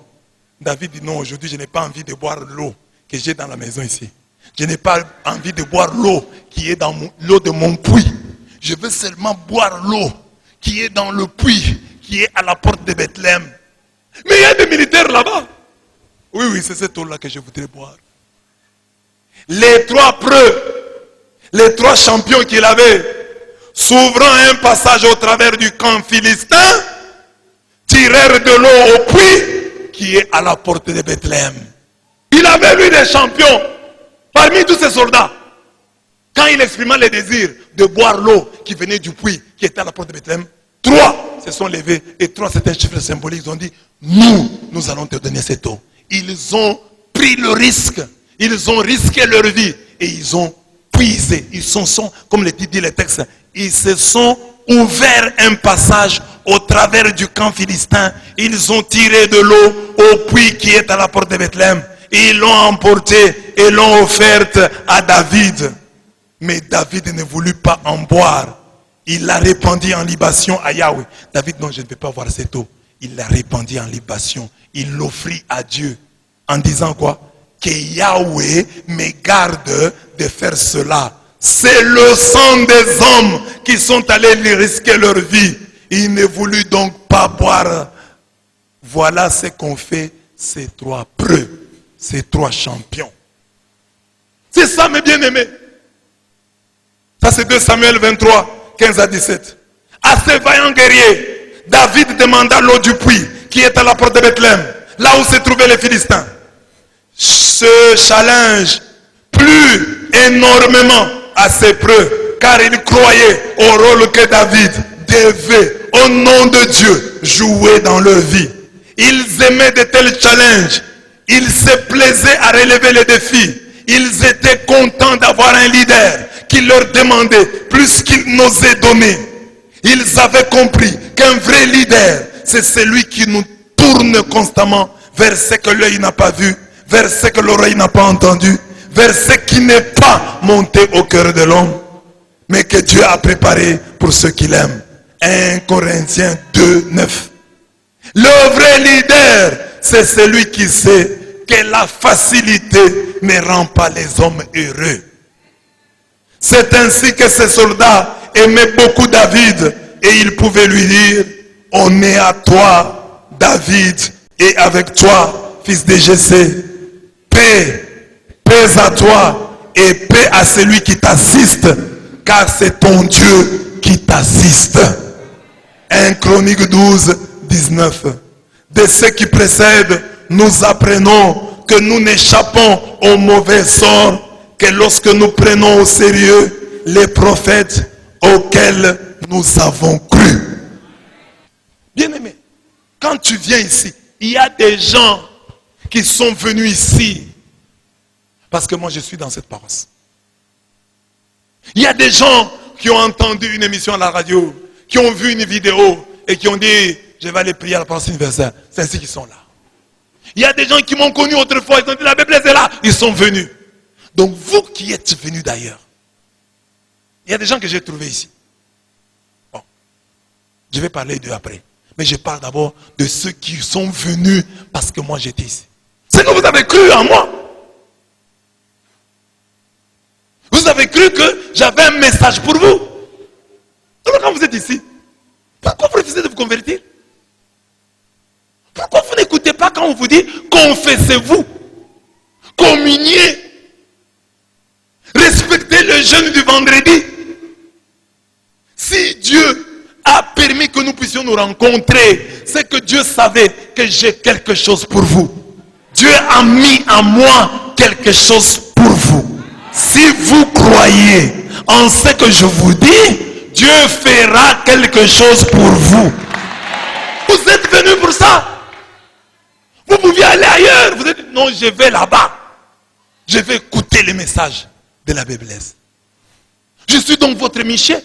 David dit non, aujourd'hui je n'ai pas envie de boire l'eau que j'ai dans la maison ici. Je n'ai pas envie de boire l'eau qui est dans l'eau de mon puits. Je veux seulement boire l'eau qui est dans le puits, qui est à la porte de Bethléem. Mais il y a des militaires là-bas. Oui, c'est cette eau-là que je voudrais boire. Les trois preux, les trois champions qu'il avait, s'ouvrant un passage au travers du camp philistin, tirèrent de l'eau au puits qui est à la porte de Bethléem. Il avait lui des champions parmi tous ces soldats. Quand il exprima le désir de boire l'eau qui venait du puits qui était à la porte de Bethléem, 3 se sont levés et 3 c'était un chiffre symbolique. Ils ont dit, nous allons te donner cette eau. Ils ont pris le risque, ils ont risqué leur vie et ils ont puisé. Ils sont comme le dit le texte, ils se sont ouverts un passage au travers du camp philistin. Ils ont tiré de l'eau au puits qui est à la porte de Bethléem. Ils l'ont emportée et l'ont offerte à David. Mais David ne voulut pas en boire. Il l'a répandue en libation à Yahweh. David, non, je ne vais pas boire cette eau. Il l'a répandue en libation. Il l'offrit à Dieu. En disant quoi? Que Yahweh me garde de faire cela. C'est le sang des hommes qui sont allés risquer leur vie. Il ne voulut donc pas boire. Voilà ce qu'ont fait ces 3 preux, ces 3 champions. C'est ça, mes bien-aimés. Ça, c'est 2 Samuel 23, 15 à 17. À ces vaillants guerriers, David demanda l'eau du puits qui est à la porte de Bethléem, là où se trouvaient les Philistins. Ce challenge plut énormément à ses preux, car ils croyaient au rôle que David devait, au nom de Dieu, jouer dans leur vie. Ils aimaient de tels challenges. Ils se plaisaient à relever les défis. Ils étaient contents d'avoir un leader qui leur demandait plus qu'ils n'osaient donner. Ils avaient compris qu'un vrai leader, c'est celui qui nous tourne constamment vers ce que l'œil n'a pas vu, vers ce que l'oreille n'a pas entendu, vers ce qui n'est pas monté au cœur de l'homme, mais que Dieu a préparé pour ceux qui l'aiment. 1 Corinthiens 2, 9. Le vrai leader, c'est celui qui sait que la facilité ne rend pas les hommes heureux. C'est ainsi que ces soldats aimaient beaucoup David et ils pouvaient lui dire, on est à toi, David, et avec toi, fils de Jessé. Paix, paix à toi et paix à celui qui t'assiste, car c'est ton Dieu qui t'assiste. 1 Chronique 12, 19. De ce qui précède, nous apprenons que nous n'échappons au mauvais sort que lorsque nous prenons au sérieux les prophètes auxquels nous avons cru. Bien-aimé, quand tu viens ici, il y a des gens qui sont venus ici parce que moi je suis dans cette paroisse. Il y a des gens qui ont entendu une émission à la radio, qui ont vu une vidéo et qui ont dit, je vais aller prier à la paroisse universelle. C'est ainsi qu'ils sont là. Il y a des gens qui m'ont connu autrefois, ils ont dit la Bible est là, ils sont venus. Donc vous qui êtes venus d'ailleurs, il y a des gens que j'ai trouvés ici. Bon, je vais parler d'eux après. Mais je parle d'abord de ceux qui sont venus parce que moi j'étais ici. C'est que vous avez cru en moi. Vous avez cru que j'avais un message pour vous. Alors quand vous êtes ici, pourquoi vous refusez de vous convertir? Pourquoi vous n'écoutez pas quand on vous dit confessez-vous, communiez, respectez le jeûne du vendredi? Si Dieu a permis que nous puissions nous rencontrer, c'est que Dieu savait que j'ai quelque chose pour vous. Dieu a mis en moi quelque chose pour vous. Si vous croyez en ce que je vous dis, Dieu fera quelque chose pour vous. Vous êtes venus pour ça. Vous pouviez aller ailleurs. Vous êtes dit, non, je vais là-bas. Je vais écouter les messages de la Bible. Je suis donc votre Michel.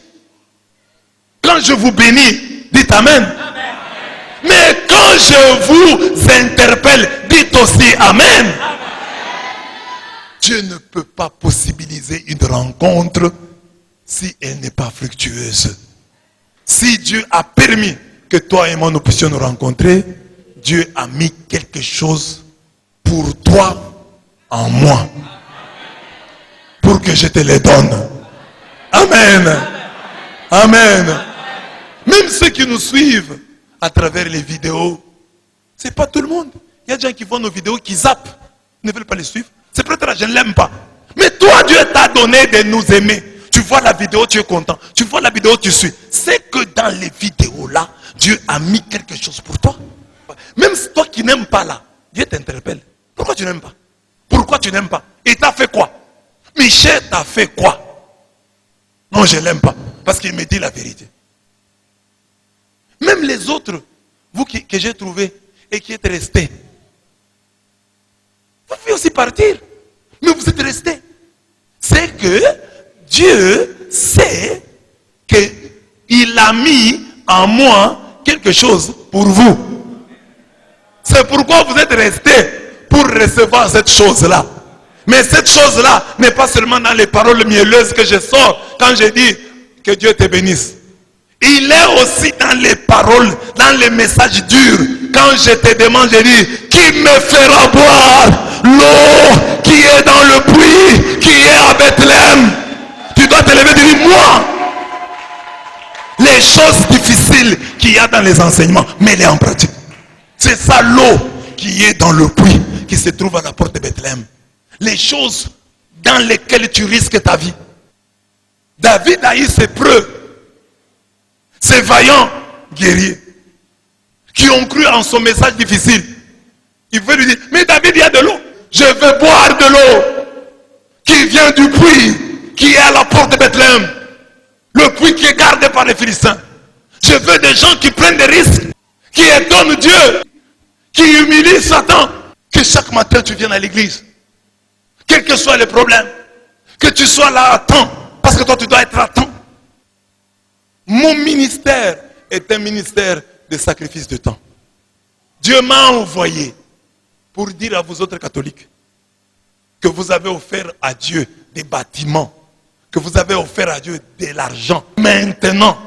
Quand je vous bénis, dites Amen. Amen. Mais quand je vous interpelle, dites aussi Amen. Amen. Dieu ne peut pas possibiliser une rencontre si elle n'est pas fructueuse. Si Dieu a permis que toi et moi nous puissions nous rencontrer, Dieu a mis quelque chose pour toi en moi. Pour que je te les donne. Amen. Amen. Même ceux qui nous suivent à travers les vidéos, c'est pas tout le monde. Il y a des gens qui voient nos vidéos, qui zappent, ne veulent pas les suivre. C'est peut-être là, je ne l'aime pas. Mais toi, Dieu t'a donné de nous aimer. Tu vois la vidéo, tu es content. Tu vois la vidéo, tu suis. C'est que dans les vidéos là, Dieu a mis quelque chose pour toi. Même toi qui n'aimes pas là, Dieu t'interpelle. Pourquoi tu n'aimes pas? Pourquoi tu n'aimes pas? Et t'as fait quoi? Michel t'a fait quoi? Non, je ne l'aime pas. Parce qu'il me dit la vérité. Même les autres, vous que j'ai trouvé et qui êtes restés, vous pouvez aussi partir. Mais vous êtes restés. C'est que Dieu sait qu'il a mis en moi quelque chose pour vous. C'est pourquoi vous êtes restés pour recevoir cette chose-là. Mais cette chose-là n'est pas seulement dans les paroles mielleuses que je sors quand je dis que Dieu te bénisse. Il est aussi dans les paroles, dans les messages durs. Quand je te demande, je dis, qui me fera boire l'eau qui est dans le puits, qui est à Bethléem? Tu dois te lever et dire, moi, les choses difficiles qu'il y a dans les enseignements, mets-les en pratique. C'est ça l'eau qui est dans le puits, qui se trouve à la porte de Bethléem. Les choses dans lesquelles tu risques ta vie. David a eu ses preuves. Ces vaillants guerriers qui ont cru en son message difficile. Il veut lui dire, mais David, il y a de l'eau. Je veux boire de l'eau qui vient du puits qui est à la porte de Bethléem. Le puits qui est gardé par les Philistins. Je veux des gens qui prennent des risques, qui étonnent Dieu, qui humilient Satan. Que chaque matin tu viennes à l'église. Quels que soient les problèmes, que tu sois là à temps, parce que toi tu dois être à temps. Mon ministère est un ministère de sacrifice de temps. Dieu m'a envoyé pour dire à vous autres catholiques que vous avez offert à Dieu des bâtiments, que vous avez offert à Dieu de l'argent. Maintenant,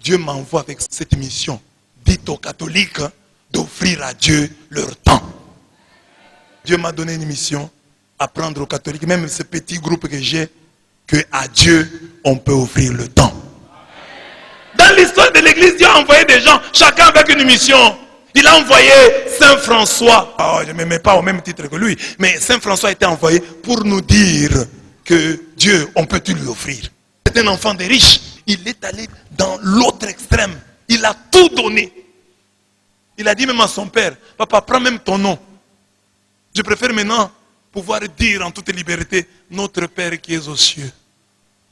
Dieu m'envoie avec cette mission. Dites aux catholiques d'offrir à Dieu leur temps. Dieu m'a donné une mission. Apprendre aux catholiques, même ce petit groupe que j'ai, que à Dieu, on peut offrir le temps. Dans l'histoire de l'église, Dieu a envoyé des gens, chacun avec une mission. Il a envoyé Saint François. Oh, je ne me mets pas au même titre que lui, mais Saint François a été envoyé pour nous dire que Dieu, on peut tout lui offrir. C'est un enfant des riches. Il est allé dans l'autre extrême. Il a tout donné. Il a dit même à son père, papa, prends même ton nom. Je préfère maintenant pouvoir dire en toute liberté, notre Père qui est aux cieux.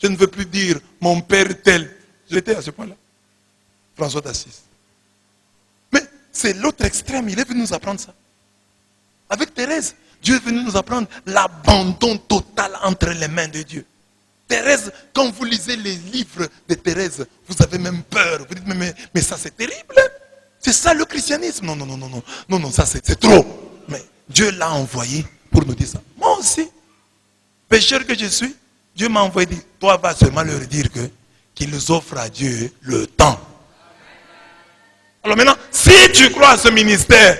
Je ne veux plus dire mon Père tel. J'étais à ce point-là. François d'Assise. Mais c'est l'autre extrême, il est venu nous apprendre ça. Avec Thérèse, Dieu est venu nous apprendre l'abandon total entre les mains de Dieu. Thérèse, quand vous lisez les livres de Thérèse, vous avez même peur. Vous dites, mais ça c'est terrible. C'est ça le christianisme. Non, ça c'est trop. Mais Dieu l'a envoyé pour nous dire ça. Moi aussi, pécheur que je suis, Dieu m'a envoyé dire, toi vas seulement leur dire qu'ils offrent à Dieu le temps. Alors maintenant, si tu crois à ce ministère,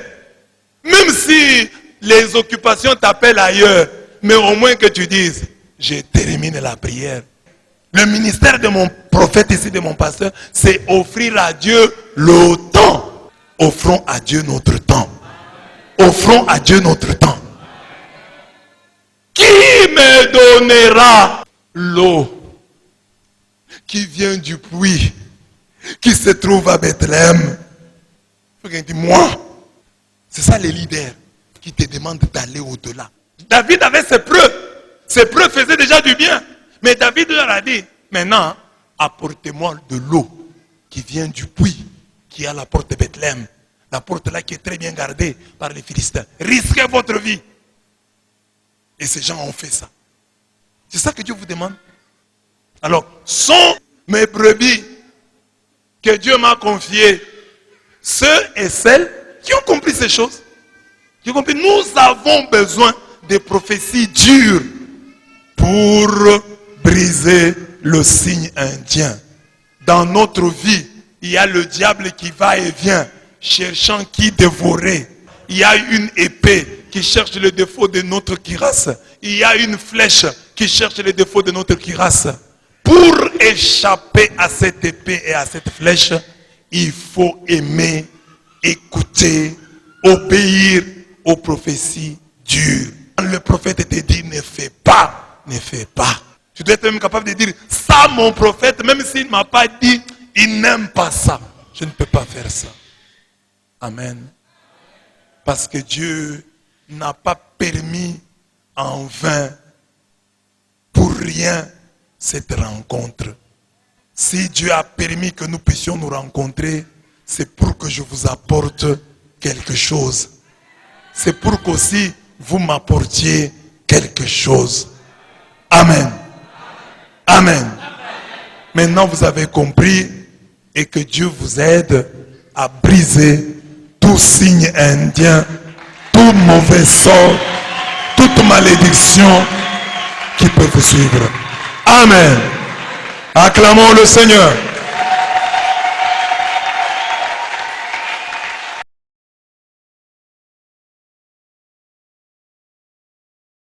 même si les occupations t'appellent ailleurs, mais au moins que tu dises, je termine la prière. Le ministère de mon prophète ici, de mon pasteur, c'est offrir à Dieu le temps. Offrons à Dieu notre temps. Offrons à Dieu notre temps. Qui me donnera l'eau qui vient du puits, qui se trouve à Bethléem? Il dit, moi. C'est ça les leaders qui te demandent d'aller au-delà. David avait ses preuves. Ses preuves faisaient déjà du bien. Mais David leur a dit, maintenant, apportez-moi de l'eau qui vient du puits, qui est à la porte de Bethléem. La porte là qui est très bien gardée par les Philistins. Risquez votre vie. Et ces gens ont fait ça. C'est ça que Dieu vous demande. Alors, sont mes brebis que Dieu m'a confiées, ceux et celles qui ont compris ces choses. Qui ont compris, nous avons besoin de prophéties dures pour briser le signe indien. Dans notre vie, il y a le diable qui va et vient, cherchant qui dévorer. Il y a une épée qui cherche le défaut de notre cuirasse. Il y a une flèche qui cherche les défauts de notre cuirasse. Pour échapper à cette épée et à cette flèche, il faut aimer, écouter, obéir aux prophéties dures. Quand le prophète te dit ne fais pas, ne fais pas. Tu dois être même capable de dire ça, mon prophète, même s'il ne m'a pas dit, il n'aime pas ça. Je ne peux pas faire ça. Amen. Parce que Dieu n'a pas permis en vain, pour rien, cette rencontre. Si Dieu a permis que nous puissions nous rencontrer, c'est pour que je vous apporte quelque chose. C'est pour qu'aussi vous m'apportiez quelque chose. Amen. Amen. Maintenant vous avez compris et que Dieu vous aide à briser tout signe indien, tout mauvais sort, toute malédiction qui peut vous suivre. Amen. Acclamons le Seigneur.